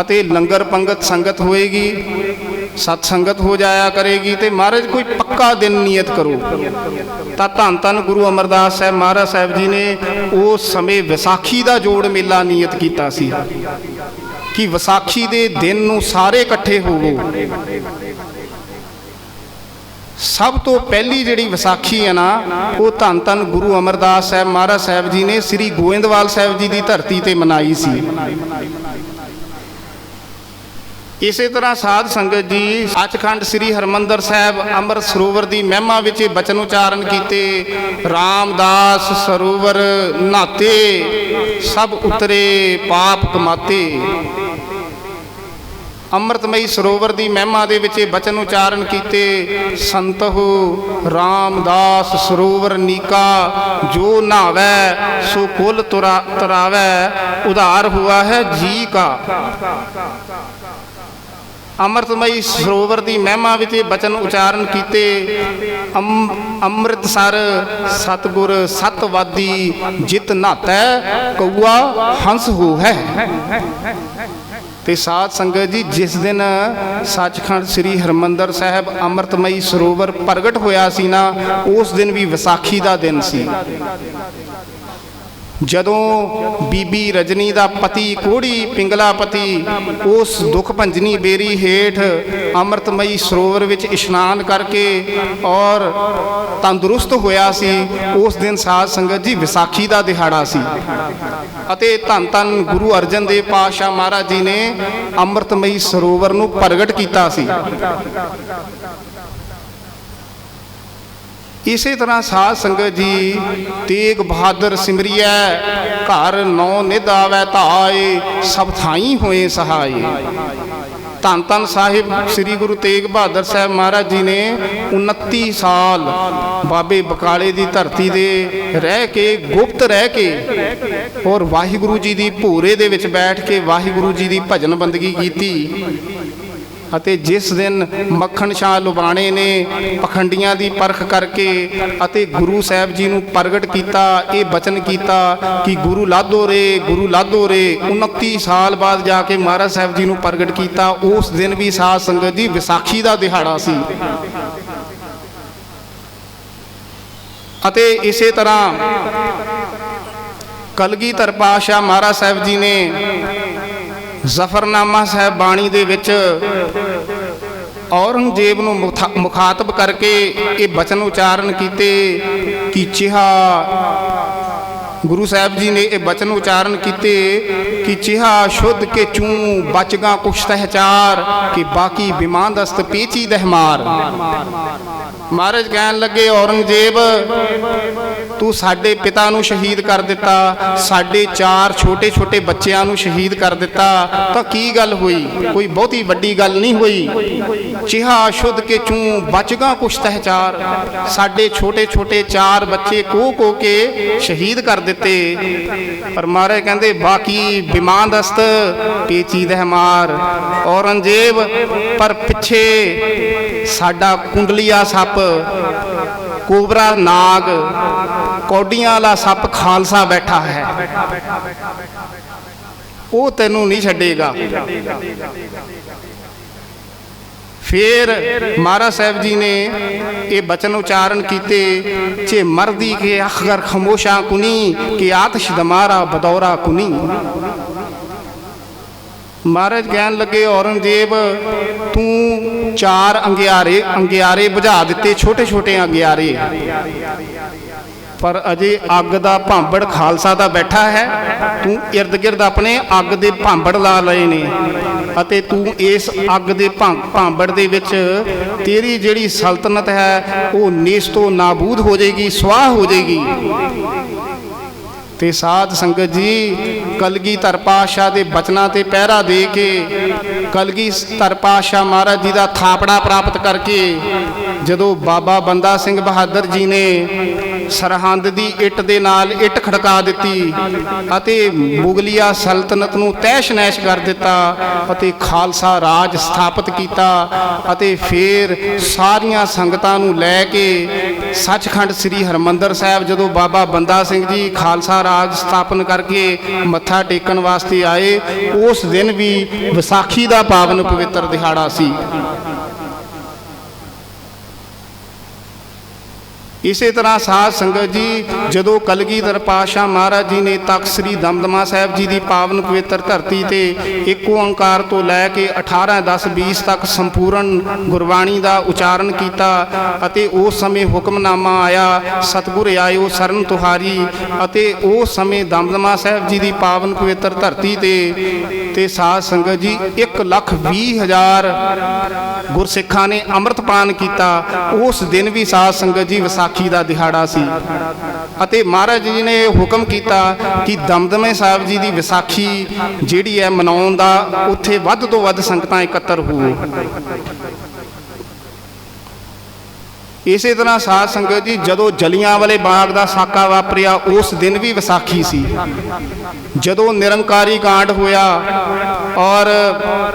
[SPEAKER 1] ਅਤੇ ਲੰਗਰ ਪੰਗਤ ਸੰਗਤ ਹੋਏਗੀ, ਸਤ ਸੰਗਤ ਹੋ ਜਾਇਆ ਕਰੇਗੀ। ਤੇ ਮਹਾਰਾਜ ਕੋਈ ਪੱਕਾ ਦਿਨ ਨੀਅਤ ਕਰੋ। ਤਾਂ ਧੰਨ ਧੰਨ ਗੁਰੂ ਅਮਰਦਾਸ ਸਾਹਿਬ ਮਹਾਰਾਜ ਸਾਹਿਬ ਜੀ ਨੇ ਉਸ ਸਮੇਂ ਵਿਸਾਖੀ ਦਾ ਜੋੜ ਮੇਲਾ ਨੀਅਤ ਕੀਤਾ ਸੀ ਕਿ ਵਿਸਾਖੀ ਦੇ ਦਿਨ ਨੂੰ ਸਾਰੇ ਇਕੱਠੇ ਹੋਵੋ। ਸਭ ਤੋਂ ਪਹਿਲੀ ਜਿਹੜੀ ਵਿਸਾਖੀ ਹੈ ਨਾ, ਉਹ ਧੰਨ ਧੰਨ ਗੁਰੂ ਅਮਰਦਾਸ ਸਾਹਿਬ ਮਹਾਰਾਜ ਸਾਹਿਬ ਜੀ ਨੇ ਸ੍ਰੀ ਗੋਇੰਦਵਾਲ ਸਾਹਿਬ ਜੀ ਦੀ ਧਰਤੀ ਤੇ ਮਨਾਈ ਸੀ। ਇਸੇ ਤਰ੍ਹਾਂ ਸਾਧ ਸੰਗਤ ਜੀ ਸੱਚਖੰਡ ਸ੍ਰੀ ਹਰਿਮੰਦਰ ਸਾਹਿਬ ਅੰਮ੍ਰਿਤ ਸਰੋਵਰ ਦੀ ਮਹਿਮਾ ਵਿੱਚ ਬਚਨ ਉਚਾਰਨ ਕੀਤੇ, ਰਾਮਦਾਸ ਸਰੋਵਰ ਨਹਾਤੇ ਸਭ ਉਤਰੇ ਪਾਪ ਕਮਾਤੇ। ਅੰਮ੍ਰਿਤਮਈ ਸਰੋਵਰ ਦੀ ਮਹਿਮਾ ਦੇ ਵਿੱਚ ਬਚਨ ਉਚਾਰਨ ਕੀਤੇ, ਸੰਤਹੁ ਰਾਮਦਾਸ ਸਰੋਵਰ ਨੀਕਾ, ਜੋ ਨਹਾਵੈ ਸੋ ਕੁਲ ਤਰਾਵੈ, ਉਧਾਰ ਹੁਆ ਹੈ ਜੀ ਕਾ। ਅੰਮ੍ਰਿਤਮਈ ਸਰੋਵਰ ਦੀ ਮਹਿਮਾ ਵਿੱਚ ਬਚਨ ਉਚਾਰਨ ਕੀਤੇ, ਅੰਮ੍ਰਿਤਸਰ ਸਤਿਗੁਰ ਸਤਵਾਦੀ, ਜਿਤ ਨਹਾਤੈ ਕਊਆ ਹੰਸ ਹੋ ਹੈ। ਤੇ ਸਾਧ ਸੰਗਤ ਜੀ ਜਿਸ ਦਿਨ ਸੱਚਖੰਡ ਸ੍ਰੀ ਹਰਿਮੰਦਰ ਸਾਹਿਬ ਅੰਮ੍ਰਿਤਮਈ ਸਰੋਵਰ ਪ੍ਰਗਟ ਹੋਇਆ ਸੀ ਨਾ, ਉਸ ਦਿਨ ਵੀ ਵਿਸਾਖੀ ਦਾ ਦਿਨ ਸੀ। ਜਦੋਂ ਬੀਬੀ ਰਜਨੀ ਦਾ ਪਤੀ ਕੋੜੀ ਪਿੰਗਲਾਪਤੀ ਉਸ ਦੁੱਖ ਭੰਜਨੀ ਬੇਰੀ ਹੇਠ ਅੰਮ੍ਰਿਤਮਈ ਸਰੋਵਰ ਵਿੱਚ ਇਸ਼ਨਾਨ ਕਰਕੇ ਔਰ ਤੰਦਰੁਸਤ ਹੋਇਆ ਸੀ, ਉਸ ਦਿਨ ਸਾਧ ਸੰਗਤ ਜੀ ਵਿਸਾਖੀ ਦਾ ਦਿਹਾੜਾ ਸੀ। ਅਤੇ ਧੰਨ ਧੰਨ ਗੁਰੂ ਅਰਜਨ ਦੇਵ ਪਾਤਸ਼ਾਹ ਮਹਾਰਾਜ ਜੀ ਨੇ ਅੰਮ੍ਰਿਤਮਈ ਸਰੋਵਰ ਨੂੰ ਪ੍ਰਗਟ ਕੀਤਾ ਸੀ। ਇਸੇ ਤਰ੍ਹਾਂ ਸਾਧ ਸੰਗਤ ਜੀ ਤੇਗ ਬਹਾਦਰ ਸਿਮਰਿਐ, ਘਰ ਨੌ ਨਿਧ ਆਵੈ ਧਾਏ, ਸਭ ਥਾਈ ਹੋਏ ਸਹਾਏ। ਧੰਨ ਧੰਨ ਸਾਹਿਬ ਸ੍ਰੀ ਗੁਰੂ ਤੇਗ ਬਹਾਦਰ ਸਾਹਿਬ ਮਹਾਰਾਜ ਜੀ ਨੇ 29 ਸਾਲ ਬਾਬੇ ਬਕਾਲੇ ਦੀ ਧਰਤੀ ਦੇ ਰਹਿ ਕੇ, ਗੁਪਤ ਰਹਿ ਕੇ ਔਰ ਵਾਹਿਗੁਰੂ ਜੀ ਦੀ ਭੋਰੇ ਦੇ ਵਿੱਚ ਬੈਠ ਕੇ ਵਾਹਿਗੁਰੂ ਜੀ ਦੀ ਭਜਨ ਬੰਦਗੀ ਕੀਤੀ। ਅਤੇ ਜਿਸ ਦਿਨ ਮੱਖਣ ਸ਼ਾਹ ਲੁਬਾਣੇ ਨੇ ਪਖੰਡੀਆਂ ਦੀ ਪਰਖ ਕਰਕੇ ਅਤੇ ਗੁਰੂ ਸਾਹਿਬ ਜੀ ਨੂੰ ਪ੍ਰਗਟ ਕੀਤਾ, ਇਹ ਬਚਨ ਕੀਤਾ ਕਿ ਗੁਰੂ ਲਾਧੋ ਰੇ, ਗੁਰੂ ਲਾਧੋ ਰੇ। 29 ਸਾਲ ਬਾਅਦ ਜਾ ਕੇ ਮਹਾਰਾਜ ਸਾਹਿਬ ਜੀ ਨੂੰ ਪ੍ਰਗਟ ਕੀਤਾ। ਉਸ ਦਿਨ ਵੀ ਸਾਧ ਸੰਗਤ ਜੀ ਵਿਸਾਖੀ ਦਾ ਦਿਹਾੜਾ ਸੀ। ਅਤੇ ਇਸੇ ਤਰ੍ਹਾਂ ਕਲਗੀਧਰ ਪਾਤਸ਼ਾਹ ਮਹਾਰਾਜ ਸਾਹਿਬ ਜੀ ਨੇ ਜ਼ਫਰਨਾਮਾ ਸਾਹਿਬ ਬਾਣੀ ਦੇ ਵਿੱਚ ਔਰੰਗਜ਼ੇਬ ਨੂੰ ਮੁਖਾਤਬ ਕਰਕੇ ਇਹ ਬਚਨ ਉਚਾਰਨ ਕੀਤੇ ਕਿ ਚਿਹਾ, ਗੁਰੂ ਸਾਹਿਬ ਜੀ ਨੇ ਇਹ ਬਚਨ ਉਚਾਰਨ ਕੀਤੇ ਕਿ ਚਿਹਾ ਸ਼ੁੱਧ ਕੇ ਚੂੰ ਬਚਗਾ ਕੁਛ ਤਹਿਚਾਰ, ਕਿ ਬਾਕੀ ਬਿਮਾਨਦਸਤ ਪੇਚੀ ਦਹਮਾਰ। ਮਹਾਰਾਜ ਕਹਿਣ ਲੱਗੇ, ਔਰੰਗਜ਼ੇਬ ਤੂੰ ਸਾਡੇ ਪਿਤਾ ਨੂੰ ਸ਼ਹੀਦ ਕਰ ਦਿੱਤਾ, ਸਾਡੇ 4 ਛੋਟੇ ਛੋਟੇ ਬੱਚਿਆਂ ਨੂੰ ਸ਼ਹੀਦ ਕਰ ਦਿੱਤਾ, ਤਾਂ ਕੀ ਗੱਲ ਹੋਈ? ਕੋਈ ਬਹੁਤੀ ਵੱਡੀ ਗੱਲ ਨਹੀਂ ਹੋਈ। चिहा शुद्ध के चूं बचगा कुछ तहचार। साडे छोटे छोटे 4 बच्चे को के शहीद कर दिते, पर महाराज कहते बाकी बिमान दस्त पेचीद है मार। औरंगजेब पर पिछे साडा कुंडलिया सप, कोबरा नाग, कौडियां वाला सप खालसा बैठा है, वो तेनू नहीं छड्डेगा। फिर महाराज साहब जी ने ये बचन उच्चारण किए, चे मर्दी के अखगर खमोशा कुनी के आतिश दमारा बदौरा कुनी। महाराज कहन लगे औरंगजेब तू 4 अंगियारे बुझा दिते, छोटे छोटे अंगियारे, पर अजे अग दा भांबड़ खालसा दा बैठा है। तू इर्द गिर्द अपने अग दे भांबड़ ला लए ने, अते तू इस अग दे भांबड़ दे विच तेरी जिहड़ी सल्तनत है वो नेस्तो नाबूद हो जाएगी, स्वाह हो जाएगी। ते साध संगत जी कलगीधर पातशाह दे बचनां ते पहरा दे के कलगीधर पातशाह महाराज जी दा थापड़ा प्राप्त करके जदों बाबा बंदा सिंह बहादुर जी ने सरहंद दी इट दे नाल इट खड़का दिती अते मुगलिया सल्तनत नूं तैश नैश कर दिता अते खालसा राज स्थापित किया। अते फिर सारियां संगतां नूं लै के सचखंड श्री हरमंदर साहब जदों बाबा बंदा सिंह जी खालसा राज स्थापन करके मत्था टेकन वास्ते आए, उस दिन भी विसाखी का पावन पवित्र दिहाड़ा सी। इसे तरह साध संगत जी जदों कलगीधर पातशाह महाराज जी ने तख्त श्री दमदमा साहब जी की पावन पवित्र धरती ते एक ओंकार तो लैके 18-10-20 तक संपूर्ण गुरबाणी का उच्चारण किया। अते उस समय हुक्मनामा आया सतगुर आयो शरण तुहारी। अते उस समय दमदमा साहब जी की पावन पवित्र धरती ते साध संगत जी 1,20,000 गुरसिखां ने अमृतपान किया। उस दिन भी साध संगत जी विसाखी का दिहाड़ा सी। अते महाराज जी ने हुक्म किया कि दमदमे साहब जी की विसाखी जिहड़ी है मनाउण दा उत्थे वध तो वध संगतां एकत्र हो। इसे तरह साध संगत जी जदों जलियांवाले बाग का साका वापरिया उस दिन भी विसाखी सी। जदों निरंकारी कांड होया और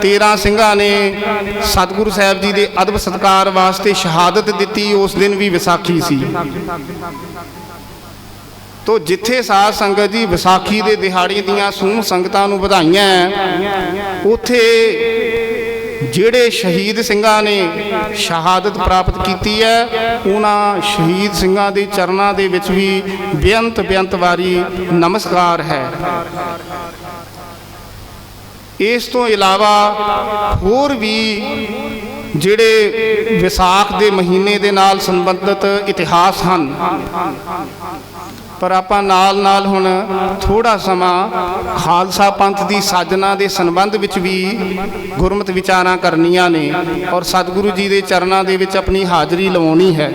[SPEAKER 1] 13 सिंघां ने सतगुरु साहब जी के अदब सत्कार वास्ते शहादत दी उस दिन भी विसाखी सी। तो जिथे साध संगत जी विसाखी के दिहाड़े दियां सूह संगतां नूं वधाइयां उथे जिहड़े शहीद सिंघां ने शहादत प्राप्त की है उन्हां शहीद सिंघां दे चरनां दे विच भी बेअंत वारी नमस्कार है। इस तो इलावा होर भी जिहड़े विसाख दे महीने दे नाल संबंधित इतिहास हैं, पर आपां नाल नाल हुण थोड़ा समा खालसा पंथ की साजना के संबंध विच भी गुरमत विचारां करनियां ने और सतगुरु जी के चरनां दे विच अपनी हाज़री लवाउणी है।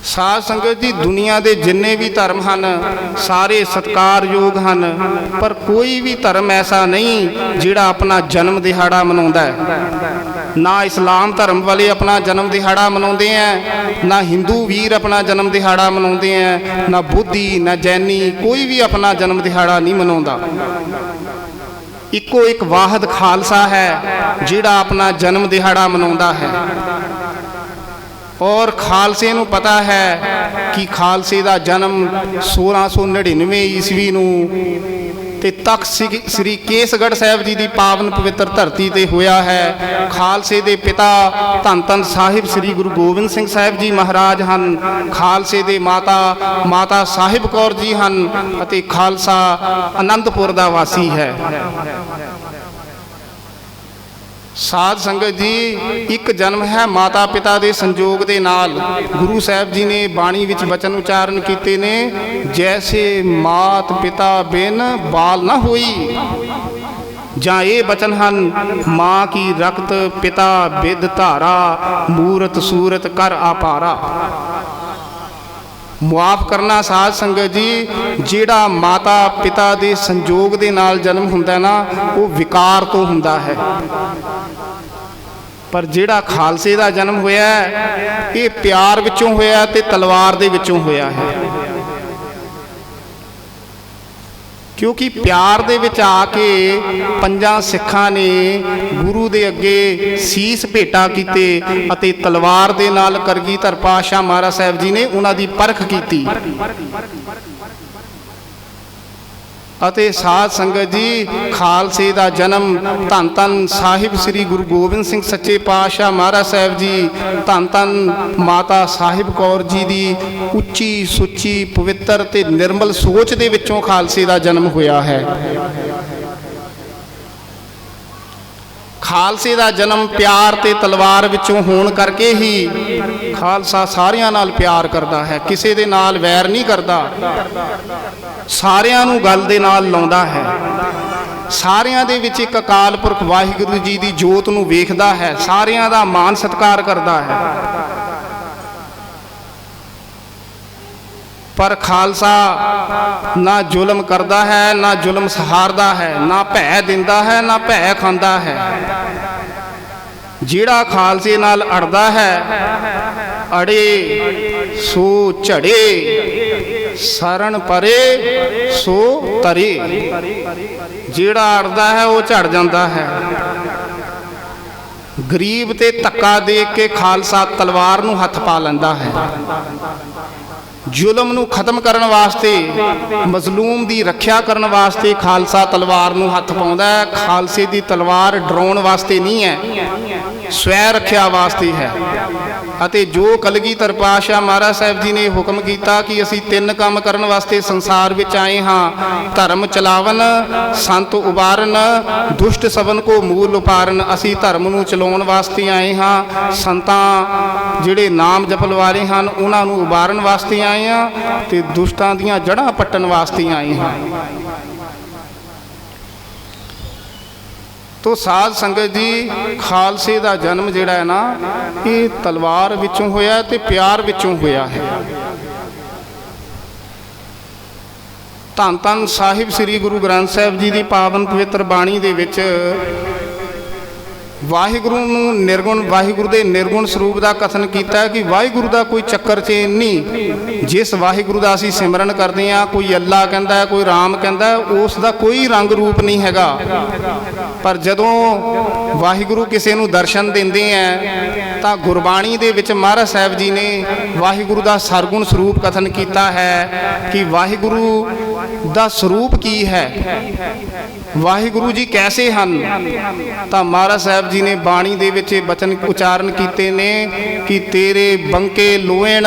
[SPEAKER 1] साध संगत जी दुनिया के जिन्ने भी धर्म हैं सारे सत्कारयोग हैं, पर कोई भी धर्म ऐसा नहीं जिहड़ा अपना जन्म दिहाड़ा मनाउंदा है। ना इस्लाम धर्म वाले अपना जन्म दिहाड़ा मनाउंदे हैं, ना हिंदू वीर अपना जन्म दिहाड़ा मनाउंदे हैं, ना बुद्धि ना जैनी कोई भी अपना जन्म दिहाड़ा नहीं मनाउंदा। इको एक वाहद खालसा है जिहड़ा अपना जन्म दिहाड़ा मनाउंदा है। और खालसे नूं पता है कि खालसे का जन्म 1699 ईस्वी नूं ते तख्त श्री केसगढ़ साहब जी की पावन पवित्र धरती ते होया है। खालसे दे पिता धन धन साहिब श्री गुरु गोबिंद सिंह साहब जी महाराज हैं। खालसे दे माता साहिब कौर जी हैं अते खालसा आनंदपुर दा वासी है। साध संगत जी एक जन्म है माता पिता के संजोग के नाल। गुरु साहब जी ने बाणी विच वचन उच्चारण किए ने, जैसे मात पिता बिन बाल न होई। जां ये वचन हन, माँ की रक्त पिता बिद धारा, मूरत सूरत कर आपारा। ਮੁਆਫ ਕਰਨਾ ਸਾਧ ਸੰਗਤ ਜੀ, ਜਿਹੜਾ ਮਾਤਾ ਪਿਤਾ ਦੇ ਸੰਜੋਗ ਦੇ ਨਾਲ ਜਨਮ ਹੁੰਦਾ ਨਾ, ਉਹ ਵਿਕਾਰ ਤੋਂ ਹੁੰਦਾ ਹੈ। ਪਰ ਜਿਹੜਾ ਖਾਲਸੇ ਦਾ ਜਨਮ ਹੋਇਆ ਇਹ ਪਿਆਰ ਵਿੱਚੋਂ ਹੋਇਆ ਤੇ ਤਲਵਾਰ ਦੇ ਵਿੱਚੋਂ ਹੋਇਆ ਹੈ। ਕਿਉਂਕਿ ਪਿਆਰ ਦੇ ਵਿੱਚ ਆ ਕੇ ਪੰਜਾਂ ਸਿੱਖਾਂ ਨੇ ਗੁਰੂ ਦੇ ਅੱਗੇ ਸੀਸ ਭੇਟਾ ਕੀਤੇ ਅਤੇ ਤਲਵਾਰ ਦੇ ਨਾਲ ਕਲਗੀਧਰ ਪਾਤਸ਼ਾਹ ਮਹਾਰਾਜ ਸਾਹਿਬ ਜੀ ਨੇ ਉਹਨਾਂ ਦੀ ਪਰਖ ਕੀਤੀ। ਅਤੇ ਸਾਧ ਸੰਗਤ ਜੀ, ਖਾਲਸੇ ਦਾ ਜਨਮ ਧੰਨ ਧੰਨ ਸਾਹਿਬ ਸ੍ਰੀ ਗੁਰੂ ਗੋਬਿੰਦ ਸਿੰਘ ਸੱਚੇ ਪਾਤਸ਼ਾਹ ਮਹਾਰਾਜ ਸਾਹਿਬ ਜੀ, ਧੰਨ ਧੰਨ ਮਾਤਾ ਸਾਹਿਬ ਕੌਰ ਜੀ ਦੀ ਉੱਚੀ ਸੁੱਚੀ ਪਵਿੱਤਰ ਤੇ ਨਿਰਮਲ ਸੋਚ ਦੇ ਵਿੱਚੋਂ ਖਾਲਸੇ ਦਾ ਜਨਮ ਹੋਇਆ ਹੈ। ਖਾਲਸੇ ਦਾ ਜਨਮ ਪਿਆਰ ਤੇ ਤਲਵਾਰ ਵਿੱਚੋਂ ਹੋਣ ਕਰਕੇ ਹੀ ਖਾਲਸਾ ਸਾਰਿਆਂ ਨਾਲ ਪਿਆਰ ਕਰਦਾ ਹੈ, ਕਿਸੇ ਦੇ ਨਾਲ ਵੈਰ ਨਹੀਂ ਕਰਦਾ, ਸਾਰਿਆਂ ਨੂੰ ਗੱਲ ਦੇ ਨਾਲ ਲਾਉਂਦਾ ਹੈ, ਸਾਰਿਆਂ ਦੇ ਵਿੱਚ ਇੱਕ ਅਕਾਲ ਪੁਰਖ ਵਾਹਿਗੁਰੂ ਜੀ ਦੀ ਜੋਤ ਨੂੰ ਵੇਖਦਾ ਹੈ, ਸਾਰਿਆਂ ਦਾ ਮਾਣ ਸਤਿਕਾਰ ਕਰਦਾ ਹੈ। ਪਰ ਖਾਲਸਾ ਨਾ ਜ਼ੁਲਮ ਕਰਦਾ ਹੈ, ਨਾ ਜ਼ੁਲਮ ਸਹਾਰਦਾ ਹੈ, ਨਾ ਭੈ ਦਿੰਦਾ ਹੈ, ਨਾ ਭੈ ਖਾਂਦਾ ਹੈ। ਜਿਹੜਾ ਖਾਲਸੇ ਨਾਲ ਅੜਦਾ ਹੈ, ਅੜੇ ਸੋ ਝੜੇ, ਸਰਣ ਪਰੇ ਸੋ ਤਰੇ। ਜਿਹੜਾ ਅੜਦਾ ਹੈ ਉਹ ਝੜ ਜਾਂਦਾ ਹੈ। ਗਰੀਬ ਤੇ ਧੱਕਾ ਦੇ ਕੇ ਖਾਲਸਾ ਤਲਵਾਰ ਨੂੰ ਹੱਥ ਪਾ ਲੈਂਦਾ ਹੈ। ਜ਼ੁਲਮ ਨੂੰ ਖਤਮ ਕਰਨ ਵਾਸਤੇ, ਮਜ਼ਲੂਮ ਦੀ ਰੱਖਿਆ ਕਰਨ ਵਾਸਤੇ ਖਾਲਸਾ ਤਲਵਾਰ ਨੂੰ ਹੱਥ ਪਾਉਂਦਾ ਹੈ। ਖਾਲਸੇ ਦੀ ਤਲਵਾਰ ਡਰਾਉਣ ਵਾਸਤੇ ਨਹੀਂ ਹੈ, ਸਵੈ ਰੱਖਿਆ ਵਾਸਤੇ ਹੈ। ਅਤੇ ਜੋ ਕਲਗੀਧਰ ਪਾਤਸ਼ਾਹ ਮਹਾਰਾਜ ਸਾਹਿਬ ਜੀ ਨੇ ਹੁਕਮ ਕੀਤਾ ਕਿ ਅਸੀਂ 3 ਕੰਮ ਕਰਨ ਵਾਸਤੇ ਸੰਸਾਰ ਵਿੱਚ ਆਏ ਹਾਂ, ਧਰਮ ਚਲਾਵਨ, ਸੰਤ ਉਬਾਰਨ, ਦੁਸ਼ਟ ਸਭਨ ਕੋ ਮੂਲ ਉਪਾਰਨ। ਅਸੀਂ ਧਰਮ ਨੂੰ ਚਲਾਉਣ ਵਾਸਤੇ ਆਏ ਹਾਂ, ਸੰਤਾਂ ਜਿਹੜੇ ਨਾਮ ਜਪਣ ਵਾਲੇ ਹਨ ਉਹਨਾਂ ਨੂੰ ਉਬਾਰਨ ਵਾਸਤੇ ਆਏ ਹਾਂ, ਤੇ ਦੁਸ਼ਟਾਂ ਦੀਆਂ ਜੜ੍ਹਾਂ ਪੱਟਣ ਵਾਸਤੇ ਆਏ ਹਾਂ। ਤੋ ਸਾਧ ਸੰਗਤ ਜੀ, ਖਾਲਸੇ ਦਾ ਜਨਮ ਜਿਹੜਾ ਹੈ ਨਾ, ਇਹ ਤਲਵਾਰ ਵਿੱਚੋਂ ਹੋਇਆ ਤੇ ਪਿਆਰ ਵਿੱਚੋਂ ਹੋਇਆ ਹੈ। ਧੰਨ ਧੰਨ ਸਾਹਿਬ ਸ੍ਰੀ ਗੁਰੂ ਗ੍ਰੰਥ ਸਾਹਿਬ ਜੀ ਦੀ ਪਾਵਨ ਪਵਿੱਤਰ ਬਾਣੀ ਦੇ ਵਿੱਚ ਵਾਹਿਗੁਰੂ ਨੂੰ ਨਿਰਗੁਣ, ਵਾਹਿਗੁਰੂ ਦੇ ਨਿਰਗੁਣ ਸਰੂਪ ਦਾ ਕਥਨ ਕੀਤਾ ਕਿ ਵਾਹਿਗੁਰੂ ਦਾ ਕੋਈ ਚੱਕਰ ਚੇਨ ਨਹੀਂ। ਜਿਸ ਵਾਹਿਗੁਰੂ ਦਾ ਅਸੀਂ ਸਿਮਰਨ ਕਰਦੇ ਹਾਂ, ਕੋਈ ਅੱਲਾ ਕਹਿੰਦਾ, ਕੋਈ ਰਾਮ ਕਹਿੰਦਾ, ਉਸ ਦਾ ਕੋਈ ਰੰਗ ਰੂਪ ਨਹੀਂ ਹੈਗਾ। ਪਰ ਜਦੋਂ ਵਾਹਿਗੁਰੂ ਕਿਸੇ ਨੂੰ ਦਰਸ਼ਨ ਦਿੰਦੇ ਹੈ ਤਾਂ ਗੁਰਬਾਣੀ ਦੇ ਵਿੱਚ ਮਹਾਰਾਜ ਸਾਹਿਬ ਜੀ ਨੇ ਵਾਹਿਗੁਰੂ ਦਾ ਸਰਗੁਣ ਸਰੂਪ ਕਥਨ ਕੀਤਾ ਹੈ ਕਿ ਵਾਹਿਗੁਰੂ ਦਾ ਸਰੂਪ ਕੀ ਹੈ, ਵਾਹਿਗੁਰੂ ਜੀ ਕੈਸੇ ਹਨ। ਤਾਂ ਮਹਾਰਾਜ ਸਾਹਿਬ ਜੀ ਨੇ ਬਾਣੀ ਦੇ ਵਿੱਚ ਬਚਨ ਉਚਾਰਨ ਕੀਤੇ ਨੇ ਕਿ ਤੇਰੇ ਬੰਕੇ ਲੋਹਣ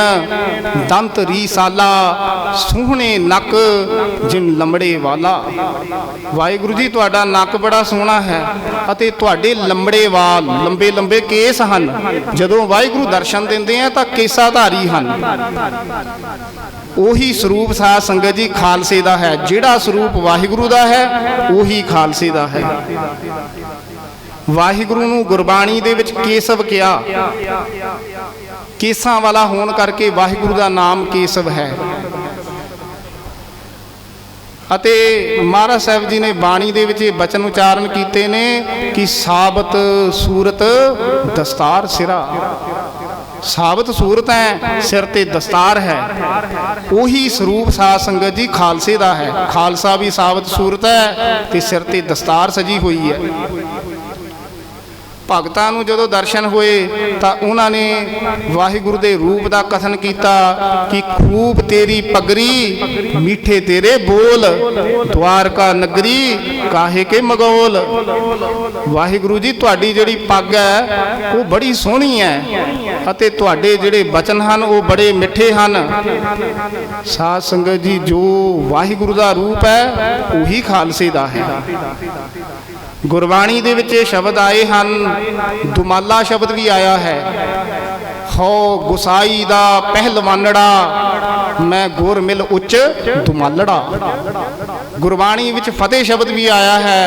[SPEAKER 1] ਦੰਤ ਰੀਸਾਲਾ, ਸੋਹਣੇ ਨੱਕ ਜਿਨ ਲੰਬੜੇ ਵਾਲਾ। ਵਾਹਿਗੁਰੂ ਜੀ ਤੁਹਾਡਾ ਨੱਕ ਬੜਾ ਸੋਹਣਾ ਹੈ ਅਤੇ ਤੁਹਾਡੇ ਲੰਬੜੇ ਵਾਲ, ਲੰਬੇ ਲੰਬੇ ਕੇਸ ਹਨ। ਜਦੋਂ ਵਾਹਿਗੁਰੂ ਦਰਸ਼ਨ ਦਿੰਦੇ ਆ ਤਾਂ ਕੇਸਾਧਾਰੀ ਹਨ। ਉਹੀ ਸਰੂਪ ਸਾਧ ਸੰਗਤ ਜੀ ਖਾਲਸੇ ਦਾ ਹੈ। ਜਿਹੜਾ ਸਰੂਪ ਵਾਹਿਗੁਰੂ ਦਾ ਹੈ ਉਹੀ ਖਾਲਸੇ ਦਾ ਹੈ। ਵਾਹਿਗੁਰੂ ਨੂੰ ਗੁਰਬਾਣੀ ਦੇ ਵਿੱਚ ਕੇਸਵ ਕਿਹਾ, ਕੇਸਾਂ ਵਾਲਾ ਹੋਣ ਕਰਕੇ ਵਾਹਿਗੁਰੂ ਦਾ ਨਾਮ ਕੇਸਵ ਹੈ। ਅਤੇ ਮਹਾਰਾਜ ਸਾਹਿਬ ਜੀ ਨੇ ਬਾਣੀ ਦੇ ਵਿੱਚ ਇਹ ਬਚਨ ਉਚਾਰਨ ਕੀਤੇ ਨੇ ਕਿ ਸਾਬਤ ਸੂਰਤ ਦਸਤਾਰ ਸਿਰਾ। ਸਾਬਤ ਸੂਰਤ ਹੈ, ਸਿਰ ਤੇ ਦਸਤਾਰ ਹੈ। ਉਹੀ ਸਰੂਪ ਸਾਧ ਸੰਗਤ ਜੀ ਖਾਲਸੇ ਦਾ ਹੈ। ਖਾਲਸਾ ਵੀ ਸਾਬਤ ਸੂਰਤ ਹੈ ਤੇ ਸਿਰ ਤੇ ਦਸਤਾਰ ਸਜੀ ਹੋਈ ਹੈ। ਭਗਤਾਂ ਨੂੰ ਜਦੋਂ ਦਰਸ਼ਨ ਹੋਏ ਤਾਂ ਉਹਨਾਂ ਨੇ ਵਾਹਿਗੁਰੂ ਦੇ ਰੂਪ ਦਾ ਕਥਨ ਕੀਤਾ ਕਿ ਖੂਬ ਤੇਰੀ ਪਗਰੀ, ਮਿੱਠੇ ਤੇਰੇ ਬੋਲ, ਦਵਾਰਕਾ ਨਗਰੀ ਕਾਹੇ ਕੇ ਮਗੋਲ। ਵਾਹਿਗੁਰੂ ਜੀ ਤੁਹਾਡੀ ਜਿਹੜੀ ਪੱਗ ਹੈ ਉਹ ਬੜੀ ਸੋਹਣੀ ਹੈ ਅਤੇ ਤੁਹਾਡੇ ਜਿਹੜੇ ਬਚਨ ਹਨ ਉਹ ਬੜੇ ਮਿੱਠੇ ਹਨ। ਸਾਧ ਸੰਗਤ ਜੀ, ਜੋ ਵਾਹਿਗੁਰੂ ਦਾ ਰੂਪ ਹੈ ਉਹੀ ਖਾਲਸੇ ਦਾ ਹੈ। ਗੁਰਬਾਣੀ ਦੇ ਵਿੱਚ ਇਹ ਸ਼ਬਦ ਆਏ ਹਨ, ਦੁਮਾਲਾ ਸ਼ਬਦ ਵੀ ਆਇਆ ਹੈ। ਹੋ ਗੁਸਾਈ ਦਾ ਪਹਿਲਵਾਨੜਾ, मैं गुर मिल उच्च दुमालड़ा। गुरबाणी विच फतेह शब्द भी आया है,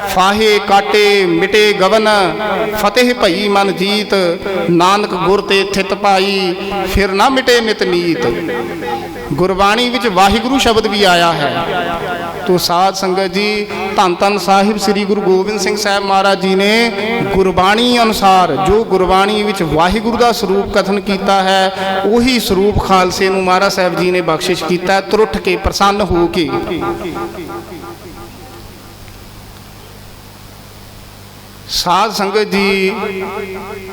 [SPEAKER 1] फाहे काटे मिटे गवन, फतेह भई मन जीत, नानक गुर ते थित पाई, फिर ना मिटे नित नीत। गुरबाणी विच वाहिगुरु शब्द भी आया है। तो साध संगत जी, धन धन साहिब श्री गुरु गोबिंद सिंह साहब महाराज जी ने गुरबाणी अनुसार जो गुरबाणी विच वाहिगुरु का स्वरूप कथन किया है, उही स्वरूप खालसे नूं महाराज साहब जी ने बख्शिश किया, त्रुट के प्रसन्न हो के। साध संगत जी,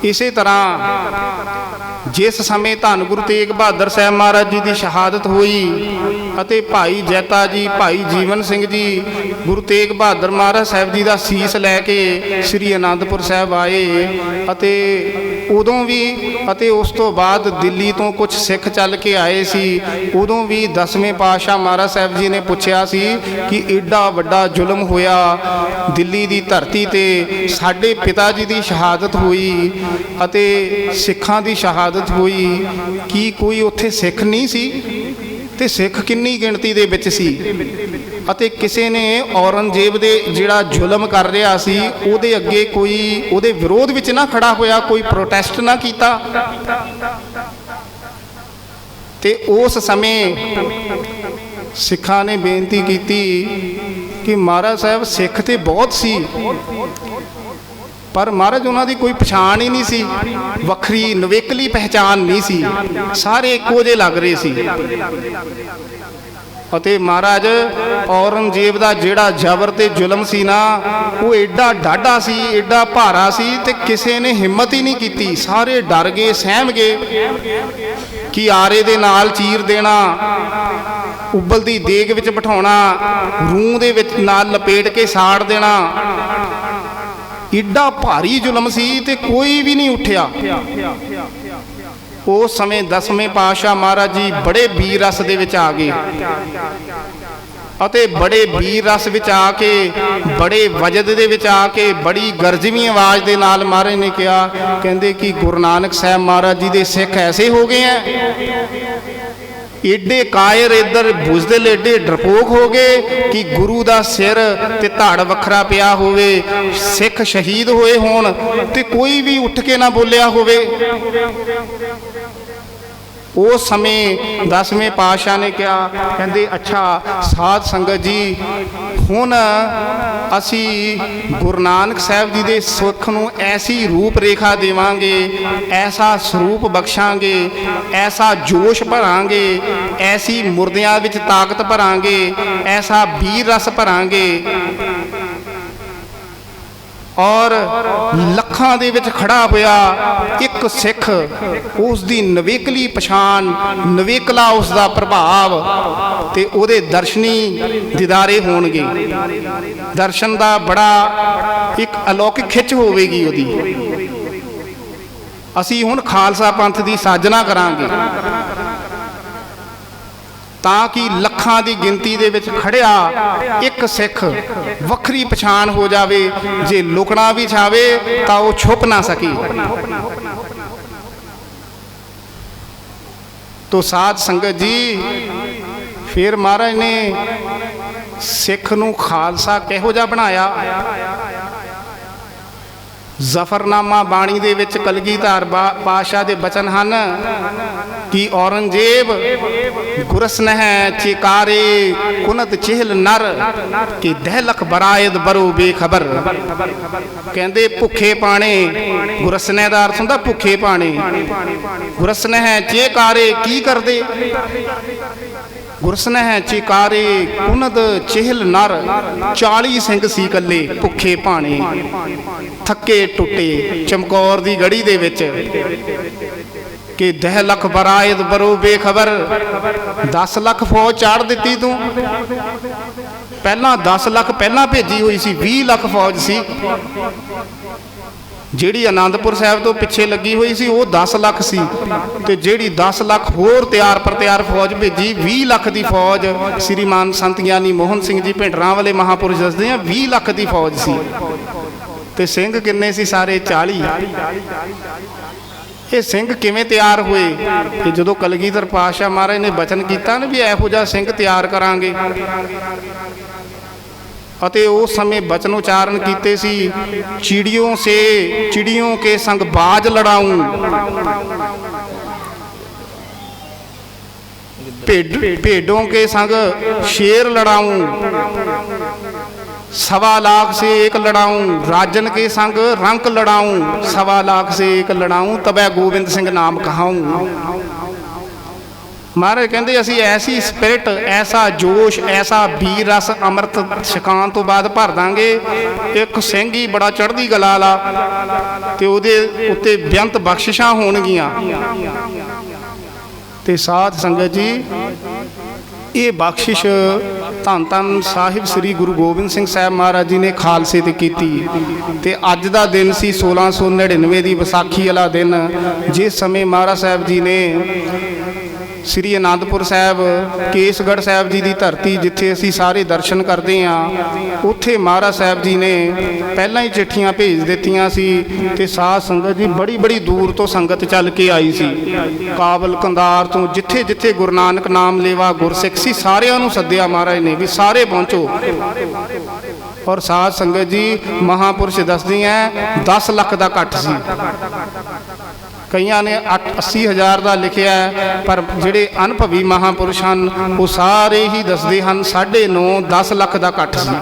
[SPEAKER 1] इसे तरह जिस समय धन गुरु तेग बहादुर साहब महाराज जी की शहादत हुई अते भाई जैता जी, भाई जीवन सिंह जी गुरु तेग बहादुर महाराज साहब जी का सीस लैके श्री आनंदपुर साहब आए, अते उदों भी अते उस तो बाद दिल्ली तो कुछ सिख चल के आए सी। उदों भी 10वें पातशाह महाराज साहब जी ने पूछा सी कि एडा वड्डा जुल्म होया दिल्ली की धरती ते, साडे पिता जी की शहादत हुई अते सिखां की शहादत हुई, कि कोई उत्थे सिख नहीं सी ते सिख किन्नी गिणती दे विच सी, अते किसी ने औरंगजेब दे जिहड़ा जुल्म कर रहा सी उहदे अगे कोई उहदे विरोध विच ना खड़ा होया, कोई प्रोटेस्ट ना कीता। ते उस समय सिखां ने बेनती की कि महाराज साहब सिख ते बहुत सी, पर महाराज उन्होंने कोई पछाण ही नहीं सी, वखरी नवेकली पहचान नहीं सी, सारे इक्को जे लग रहे सी। अते महाराज औरंगजेब का जिहड़ा जबर ते जुल्म सी ना, वो एडा डाढ़ा सी, एडा भारा सी, ते किसी ने हिम्मत ही नहीं की। सारे डर गए, सहम गए कि आरे दे नाल चीर देना, उबलती देग विच बिठाउणा, रूह दे विच नाल लपेट के साड़ देना। एडा भारी जुल्म सी ते कोई भी नहीं उठिया। उस समय 10वें पातशाह महाराज जी बड़े वीर रस दे विच आ गए, अते बड़े वीर रस विच आके, बड़े वजद दे विच आके, बड़ी गरजवी आवाज़ दे नाल महाराज ने कहा, कहंदे कि गुरु नानक साहब महाराज जी दे सिख ऐसे हो गए हैं, एडे कायर, इधर बुजदिल, एडे डरपोक हो गए कि गुरु का सिर ते धड़ वखरा पिया होवे, सिख शहीद होए होण ते कोई भी उठ के ना बोलिया होवे। उस समय 10वें पातशाह ने कहा, कहते अच्छा साध संगत जी, हुण असी गुरु नानक साहब जी के सुख नूं ऐसी रूप रेखा देवांगे, ऐसा स्वरूप बख्शांगे, ऐसा जोश भरांगे, ऐसी मुरदियां विच ताकत भरांगे, ऐसा वीर रस भरांगे, और लखां दे विच खड़ा होया एक सिख, उसकी नवेकली पछाण, नवेकला उसका प्रभाव, ते उहदे दर्शनी दीदारे होणगे। दर्शन का बड़ा एक अलौकिक खिच होवेगी उहदी। असी हुण खालसा पंथ की साजना करांगे ताकि लखां की गिनती दे विच खड़िया एक सिख वखरी पछाण हो जावे, जे लुकना भी चाहे तो वह छुप ना सके। तो साध संगत जी, फिर महाराज ने सिख नूं खालसा किहो जिहा बनाया। जफरनामा बाणी दे विच कलगीधर पातशाह दे बचन हन कि औरंगजेब गुरसन है चिकारे कुनत चिहल नर कि दहलख बरायद बरो बेखबर। कहंदे भुखे पाने, गुरसने का अर्थ हुंदा भुखे पाने। गुरसन है चिकारे की करदे, गुरसन है चिकारे कुनत चिहल नर, 40 सिंह सी कल्ले भुखे पाने, थके टुटे चमकौर दी गढ़ी दे विच कि 10 लख बरायद बरो बेखबर। 10 लख फौज चाड़ दी तू, पहला 10 लख पहला भेजी हुई सी, 20 लख फौज सी। जिहड़ी आनंदपुर साहब तो पिछे लगी हुई सी वो 10 लख सी, ते जिहड़ी 10 लख होर तैयार पर तैयार फौज भेजी, 20 लख की फौज। श्रीमान संत ज्ञानी मोहन सिंह जी भिंडरां वाले महापुरुष दसदे हैं 20 लख की फौज सी, ते सिंह किन्ने सी? सारे 40। ਇਹ ਸਿੰਘ ਕਿਵੇਂ ਤਿਆਰ ਹੋਏ? ਕਿ ਜਦੋਂ ਕਲਗੀਧਰ ਪਾਤਸ਼ਾਹ ਮਹਾਰਾਜ ਨੇ ਬਚਨ ਕੀਤਾ ਨਾ ਵੀ ਇਹੋ ਜਿਹਾ ਸਿੰਘ ਤਿਆਰ ਕਰਾਂਗੇ, ਅਤੇ ਉਸ ਸਮੇਂ ਬਚਨ ਉਚਾਰਨ ਕੀਤੇ ਸੀ, ਚਿੜੀਓं के संग बाज लड़ाऊं, भेड़ों के संग शेर लड़ाऊं, 1.25 लाख से एक लड़ाऊं, राजन के संग रंक लड़ाऊं, 1.25 लाख से एक लड़ाऊं, तबै गोबिंद सिंह नाम कहाऊं। महाराज कहते असी ऐसी स्पिरिट, ऐसा जोश, ऐसा वीर रस अमृत छकान तो बाद भर दांगे। एक सिंह ही बड़ा चढ़दी गला ला ते उहदे उत्ते बेअंत बख्शिशां होणगियां। ते साध संगत जी, ये बख्शिश धन धन साहिब श्री गुरु गोबिंद सिंह साहब महाराज जी ने खालसे ते कीती। ते अज दा दिन सी 1699 दी विसाखी वाला दिन, जिस समय महाराज साहब जी ने श्री आनंदपुर साहब, केसगढ़ साहब जी की धरती जिथे असी सारे दर्शन करते हैं, उत्थे महाराज साहब जी ने पहला ही चिट्ठियां भेज दित्तियां सी। ते साध संगत जी बड़ी बड़ी दूर तो संगत चल के आई सी, काबल कंधार तो जिथे जिथे गुरु नानक नाम लेवा गुरसिख सी, सारियां नूं सद्दिया महाराज ने भी सारे पहुंचो। और साध संगत जी महापुरुष दसदी हैं 10 लाख का इकट्ठ सी, कईयां ने 80,000 का लिखिया है, पर जिहड़े अनुभवी महापुरुष हैं वो सारे ही दसदे हैं 9.5-10 लाख का इकट्ठ सी।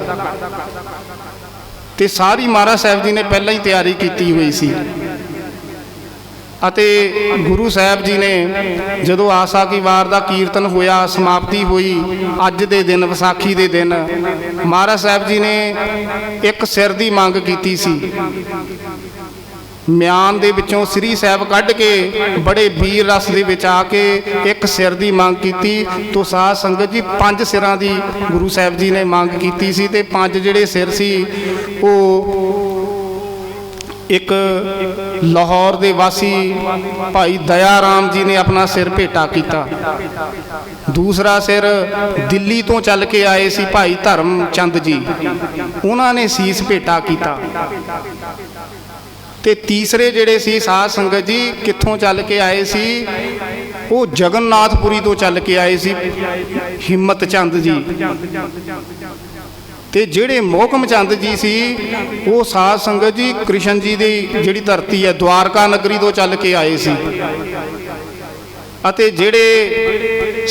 [SPEAKER 1] ते सारी महाराज साहब जी ने पहला ही तैयारी की हुई सी। अते गुरु साहब जी ने जदों आसा की वार का कीर्तन होया, समाप्ति हुई अज दे दिन, विसाखी दे दिन, महाराज साहब जी ने एक सिर की मंग की सी। म्यान दे विचों श्री साहब कढ़ के बड़े वीर रस दे विच आके एक सिर की मंग की। तो साध संगत जी 5 सिरां की गुरु साहब जी ने मंग की सी। ते 5 जिहड़े सिर सी वो एक लाहौर दे वासी भाई दया राम जी ने अपना सिर भेटा किया। दूसरा सिर दिल्ली तो चल के आए सी भाई धर्म चंद जी, उन्होंने सीस भेटा किया। ते तीसरे जिहड़े सी साध संगत जी कित्थों चल के आए सी, वो जगन्नाथपुरी तो चल के आए सी हिम्मत चंद जी। ते जिहड़े मोहकम चंद जी सी वो साध संगत जी कृष्ण जी की जिहड़ी धरती है द्वारका नगरी तो चल के आए सी। अते जिहड़े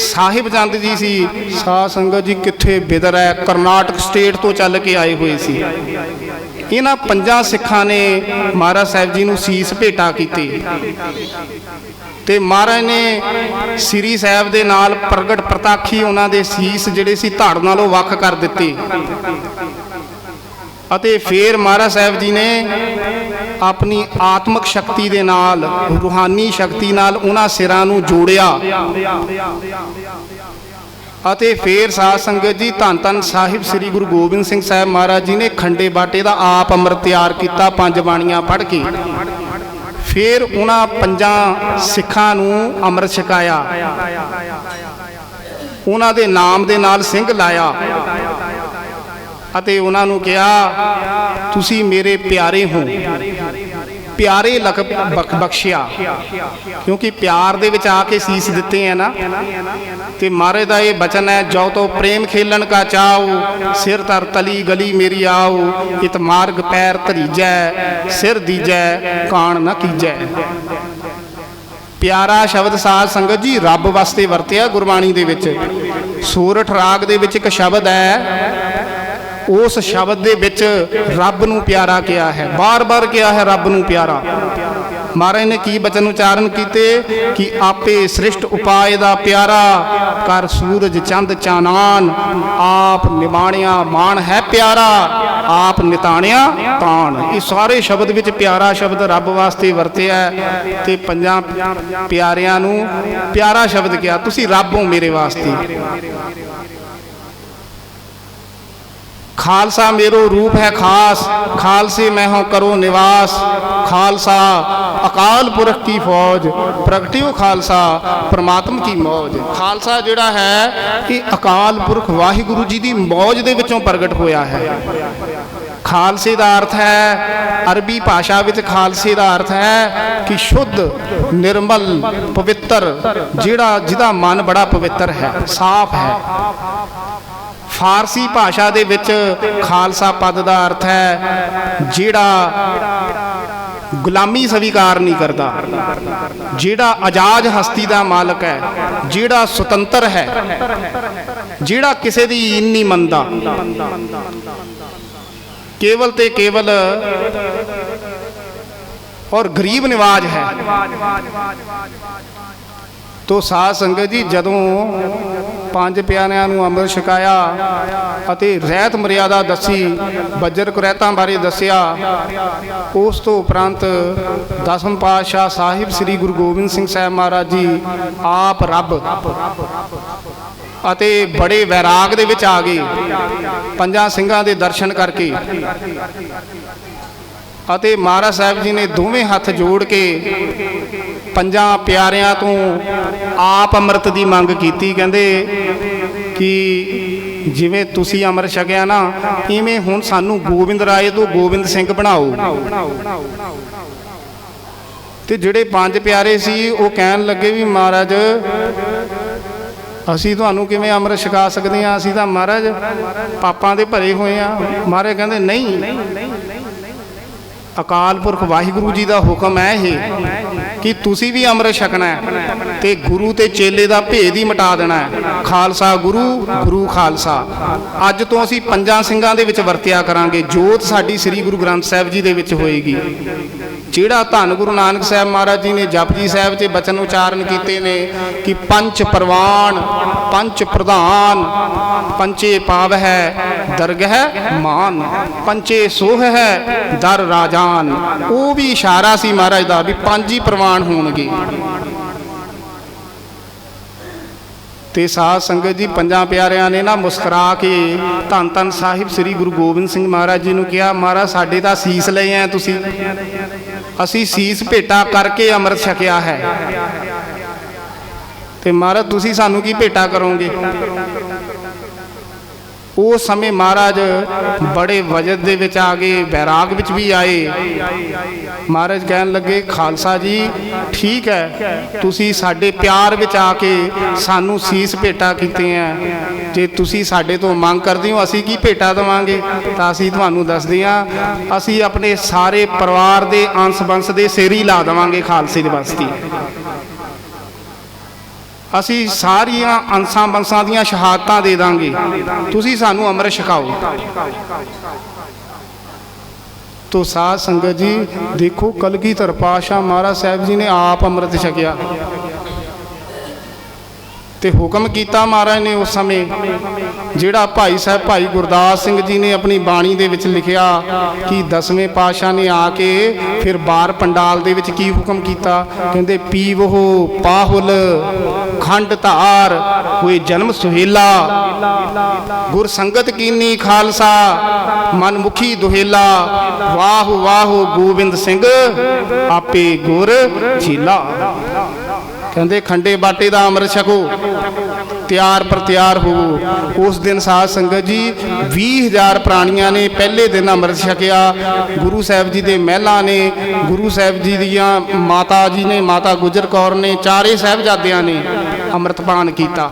[SPEAKER 1] साहिब चंद जी सी साध संगत जी कित्थे बिदर है कर्नाटक स्टेट तो चल के आए हुए सी। इन्हां 5 सिखां ने महाराज साहब जी नूं सीस भेटा कीते। ते महाराज ने श्री साहब दे नाल प्रगट प्रताखी उन्हां दे सीस जिहड़े सी धड़ नालों वख कर दिते। अते फिर महाराज साहब जी ने अपनी आत्मक शक्ति दे नाल, रूहानी शक्ति नाल उन्हां सिरां नूं जोड़िया। अते फिर साध संगत जी धन धन साहिब श्री गुरु गोबिंद सिंह साहब महाराज जी ने खंडे बाटे का आप अमृत तैयार किया 5 बाणियां पढ़ के। फिर उन्हां 5 सिखां नूं अमृत छकाया, उन्हां दे नाम दे नाल सिंह लाया। अते उन्हां नूं कहा तुसी मेरे प्यारे हो, प्यारे लक बख्शिया, क्योंकि प्यार दे विच आके सीस दिते हैं ना। ते महाराज दा ये बचन है, जो तो प्रेम खेलन का चाओ, सिर तर तली गली मेरी आओ, इत मार्ग पैर धरीजै, सिर दीजै कान न कीजै। प्यारा शब्द साध संगत जी रब वास्ते वरतिया गुरबाणी दे विच। सोरठ राग दे विच एक शब्द है, उस शब्द दे विच रब नूं प्यारा किया है, बार बार किया है रब नूं प्यारा। महाराज ने की बचन उच्चारण किते कि आपे सृष्ट उपाय दा प्यारा, कर सूरज चंद चानान, आप निमाणिया मान है प्यारा, आप निताणिया तान। ये सारे शब्द विच प्यारा शब्द रब वास्ते वरतिया है। ते 5 प्यारियां नूं प्यारा शब्द किया, तुसी रब हो मेरे वास्ते। खालसा मेरो रूप है खास, खालसे मैं हूँ करो निवास, खालसा अकाल पुरख की फौज, प्रगटियो खालसा परमात्मा की मौज। खालसा जिहड़ा है कि अकाल पुरख वाहिगुरु जी की मौज दे विचों प्रगट होया है। ਖਾਲਸੇ ਦਾ ਅਰਥ ਹੈ, ਅਰਬੀ ਭਾਸ਼ਾ ਵਿੱਚ ਖਾਲਸੇ ਦਾ ਅਰਥ ਹੈ ਕਿ ਸ਼ੁੱਧ, ਨਿਰਮਲ, ਪਵਿੱਤਰ, ਜਿਹਦਾ ਮਨ ਬੜਾ ਪਵਿੱਤਰ ਹੈ, ਸਾਫ਼ ਹੈ। ਫਾਰਸੀ ਭਾਸ਼ਾ ਦੇ ਵਿੱਚ ਖਾਲਸਾ ਪਦ ਦਾ ਅਰਥ ਹੈ ਜਿਹੜਾ ਗੁਲਾਮੀ ਸਵੀਕਾਰ ਨਹੀਂ ਕਰਦਾ, ਜਿਹੜਾ ਆਜ਼ਾਦ ਹਸਤੀ ਦਾ ਮਾਲਕ ਹੈ, ਜਿਹੜਾ ਸੁਤੰਤਰ ਹੈ, ਜਿਹੜਾ ਕਿਸੇ ਦੀ ਈਨ ਨਹੀਂ ਮੰਨਦਾ, ਕੇਵਲ ਤੇ ਕੇਵਲ ਔਰ ਗਰੀਬ ਨਿਵਾਜ ਹੈ। ਤੋ ਸਾਧ ਸੰਗਤ ਜੀ, ਜਦੋਂ ਪੰਜ ਪਿਆਰਿਆਂ ਨੂੰ ਅੰਮ੍ਰਿਤ ਛਕਾਇਆ ਅਤੇ ਰਹਿਤ ਮਰਿਆਦਾ ਦੱਸੀ, ਬੱਜਰ ਕੁਰੈਤਾਂ ਬਾਰੇ ਦੱਸਿਆ, ਉਸ ਤੋਂ ਉਪਰੰਤ ਦਸਮ ਪਾਤਸ਼ਾਹ ਸਾਹਿਬ ਸ੍ਰੀ ਗੁਰੂ ਗੋਬਿੰਦ ਸਿੰਘ ਸਾਹਿਬ ਮਹਾਰਾਜ ਜੀ ਆਪ ਰੱਬ ਅਤੇ ਬੜੇ ਵੈਰਾਗ ਦੇ ਵਿੱਚ ਆ ਗਏ। ਪੰਜਾਂ ਸਿੰਘਾਂ ਦੇ ਦਰਸ਼ਨ ਕਰਕੇ ਅਤੇ ਮਹਾਰਾਜ ਸਾਹਿਬ ਜੀ ਨੇ ਦੋਵੇਂ ਹੱਥ ਜੋੜ ਕੇ ਪੰਜਾਂ ਪਿਆਰਿਆਂ ਤੋਂ ਆਪ ਅੰਮ੍ਰਿਤ ਦੀ ਮੰਗ ਕੀਤੀ। ਕਹਿੰਦੇ ਕਿ ਜਿਵੇਂ ਤੁਸੀਂ ਅੰਮ੍ਰਿਤ ਛਕਿਆ ਨਾ, ਇਵੇਂ ਹੁਣ ਸਾਨੂੰ ਗੋਬਿੰਦ ਰਾਏ ਤੋਂ ਗੋਬਿੰਦ ਸਿੰਘ ਬਣਾਓ। ਤੇ ਜਿਹੜੇ ਪੰਜ ਪਿਆਰੇ ਸੀ ਉਹ ਕਹਿਣ ਲੱਗੇ ਵੀ ਮਹਾਰਾਜ ਅਸੀਂ ਤੁਹਾਨੂੰ ਕਿਵੇਂ ਅੰਮ੍ਰਿਤ ਛਕਾ ਸਕਦੇ ਹਾਂ, ਅਸੀਂ ਤਾਂ ਮਹਾਰਾਜ ਪਾਪਾਂ ਦੇ ਭਰੇ ਹੋਏ ਆ। ਮਹਾਰਾਜ ਕਹਿੰਦੇ ਨਹੀਂ, ਅਕਾਲ ਪੁਰਖ ਵਾਹਿਗੁਰੂ ਜੀ ਦਾ ਹੁਕਮ ਹੈ ਇਹ ਕਿ ਤੁਸੀਂ ਵੀ ਅੰਮ੍ਰਿਤ ਛਕਣਾ ਹੈ ਤੇ ਗੁਰੂ ਤੇ ਚੇਲੇ ਦਾ ਭੇਦ ਹੀ ਮਿਟਾ ਦੇਣਾ ਹੈ। ਖਾਲਸਾ ਗੁਰੂ, ਗੁਰੂ ਖਾਲਸਾ। ਅੱਜ ਤੋਂ ਅਸੀਂ ਪੰਜਾਂ ਸਿੰਘਾਂ ਦੇ ਵਿੱਚ ਵਰਤਿਆ ਕਰਾਂਗੇ। ਜੋਤ ਸਾਡੀ ਸ੍ਰੀ ਗੁਰੂ ਗ੍ਰੰਥ ਸਾਹਿਬ ਜੀ ਦੇ ਵਿੱਚ ਹੋਏਗੀ। ਜਿਹੜਾ ਧੰਨ ਗੁਰੂ ਨਾਨਕ ਸਾਹਿਬ ਮਹਾਰਾਜ ਜੀ ਨੇ ਜਪਜੀ ਸਾਹਿਬ 'ਚ ਬਚਨ ਉਚਾਰਨ ਕੀਤੇ ਨੇ ਕਿ ਪੰਚ ਪ੍ਰਵਾਨ, ਪੰਚ ਪ੍ਰਧਾਨ, ਪੰਚੇ ਪਾਵ ਹੈ ਦਰਗਹਿ ਮਾਨ, ਪੰਚੇ ਸੋਹ ਹੈ ਦਰ ਰਾਜਾਨ। ਉਹ ਵੀ ਇਸ਼ਾਰਾ ਸੀ ਮਹਾਰਾਜ ਦਾ ਵੀ ਪੰਜ ਹੀ ਪ੍ਰਵਾਨ ਹੋਣਗੇ। ਤੇ ਸਾਧ ਸੰਗਤ ਜੀ, ਪੰਜਾਂ ਪਿਆਰਿਆਂ ਨੇ ਨਾ ਮੁਸਕਰਾ ਕੇ ਧੰਨ ਧੰਨ ਸਾਹਿਬ ਸ੍ਰੀ ਗੁਰੂ ਗੋਬਿੰਦ ਸਿੰਘ ਮਹਾਰਾਜ ਜੀ ਨੂੰ ਕਿਹਾ, ਮਹਾਰਾਜ ਸਾਡੇ ਤਾਂ ਸੀਸ ਲਏ ਆ ਤੁਸੀਂ, ਅਸੀਂ ਸੀਸ ਭੇਟਾ ਕਰਕੇ ਅੰਮ੍ਰਿਤ ਛਕਿਆ ਹੈ ਤੇ ਮਹਾਰਾਜ ਤੁਸੀਂ ਸਾਨੂੰ ਕੀ ਭੇਟਾ ਕਰੋਗੇ। ਉਸ ਸਮੇਂ ਮਹਾਰਾਜ ਬੜੇ ਵਜਦ ਦੇ ਵਿੱਚ ਆ ਗਏ, ਵੈਰਾਗ ਵਿੱਚ ਵੀ ਆਏ। ਮਹਾਰਾਜ ਕਹਿਣ ਲੱਗੇ, ਖਾਲਸਾ ਜੀ ਠੀਕ ਹੈ, ਤੁਸੀਂ ਸਾਡੇ ਪਿਆਰ ਵਿੱਚ ਆ ਕੇ ਸਾਨੂੰ ਸੀਸ ਭੇਟਾ ਕੀਤੇ ਆ। ਜੇ ਤੁਸੀਂ ਸਾਡੇ ਤੋਂ ਮੰਗ ਕਰਦੇ ਹੋ ਅਸੀਂ ਕੀ ਭੇਟਾ ਦੇਵਾਂਗੇ, ਤਾਂ ਅਸੀਂ ਤੁਹਾਨੂੰ ਦੱਸਦੇ ਹਾਂ, ਅਸੀਂ ਆਪਣੇ ਸਾਰੇ ਪਰਿਵਾਰ ਦੇ ਅੰਸ਼ ਬੰਸ ਦੇ ਸਿਰ ਹੀ ਲਾ ਦੇਵਾਂਗੇ ਖਾਲਸੇ ਦੇ ਵਾਸਤੇ। ਅਸੀਂ ਸਾਰੀਆਂ ਅੰਸਾਂ ਬੰਸਾਂ ਦੀਆਂ ਸ਼ਹਾਦਤਾਂ ਦੇ ਦਾਂਗੇ, ਤੁਸੀਂ ਸਾਨੂੰ ਅੰਮ੍ਰਿਤ ਛਕਾਓ। ਤੋ ਸਾਧ ਸੰਗਤ ਜੀ ਦੇਖੋ, ਕਲਗੀਧਰ ਪਾਤਸ਼ਾਹ ਮਹਾਰਾਜ ਸਾਹਿਬ ਜੀ ਨੇ ਆਪ ਅੰਮ੍ਰਿਤ ਛਕਿਆ ਤੇ ਹੁਕਮ ਕੀਤਾ ਮਹਾਰਾਜ ਨੇ ਉਸ ਸਮੇਂ। ਜਿਹੜਾ ਭਾਈ ਸਾਹਿਬ ਭਾਈ ਗੁਰਦਾਸ ਸਿੰਘ ਜੀ ਨੇ ਆਪਣੀ ਬਾਣੀ ਦੇ ਵਿੱਚ ਲਿਖਿਆ ਕਿ ਦਸਵੇਂ ਪਾਤਸ਼ਾਹ ਨੇ ਆ ਕੇ ਫਿਰ ਬਾਰ ਪੰਡਾਲ ਦੇ ਵਿੱਚ ਕੀ ਹੁਕਮ ਕੀਤਾ। ਕਹਿੰਦੇ ਪੀਵੋ ਪਾਹੁਲ ਖੰਡ ਧਾਰ ਹੋਏ ਜਨਮ ਸੁਹੇਲਾ, ਗੁਰ ਸੰਗਤ ਕੀਨੀ ਖਾਲਸਾ ਮਨ ਮੁਖੀ ਦੁਹੇਲਾ, ਵਾਹ ਵਾਹ ਗੋਬਿੰਦ ਸਿੰਘ ਆਪੇ ਗੁਰ ਚੀਲਾ। ਕਹਿੰਦੇ ਖੰਡੇ ਬਾਟੇ ਦਾ ਅੰਮ੍ਰਿਤ ਛਕੋ, ਤਿਆਰ ਪਰ ਤਿਆਰ ਹੋਵੋ। ਉਸ ਦਿਨ ਸਾਧ ਸੰਗਤ ਜੀ 20,000 ਪ੍ਰਾਣੀਆਂ ਨੇ ਪਹਿਲੇ ਦਿਨ ਅੰਮ੍ਰਿਤ ਛਕਿਆ। ਗੁਰੂ ਸਾਹਿਬ ਜੀ ਦੇ ਮਹਿਲਾਂ ਨੇ, ਗੁਰੂ ਸਾਹਿਬ ਜੀ ਦੀਆਂ ਮਾਤਾ ਜੀ ਨੇ, ਮਾਤਾ ਗੁਜਰ ਕੌਰ ਨੇ, ਚਾਰੇ ਸਾਹਿਬਜ਼ਾਦਿਆਂ ਨੇ ਅੰਮ੍ਰਿਤਪਾਨ ਕੀਤਾ।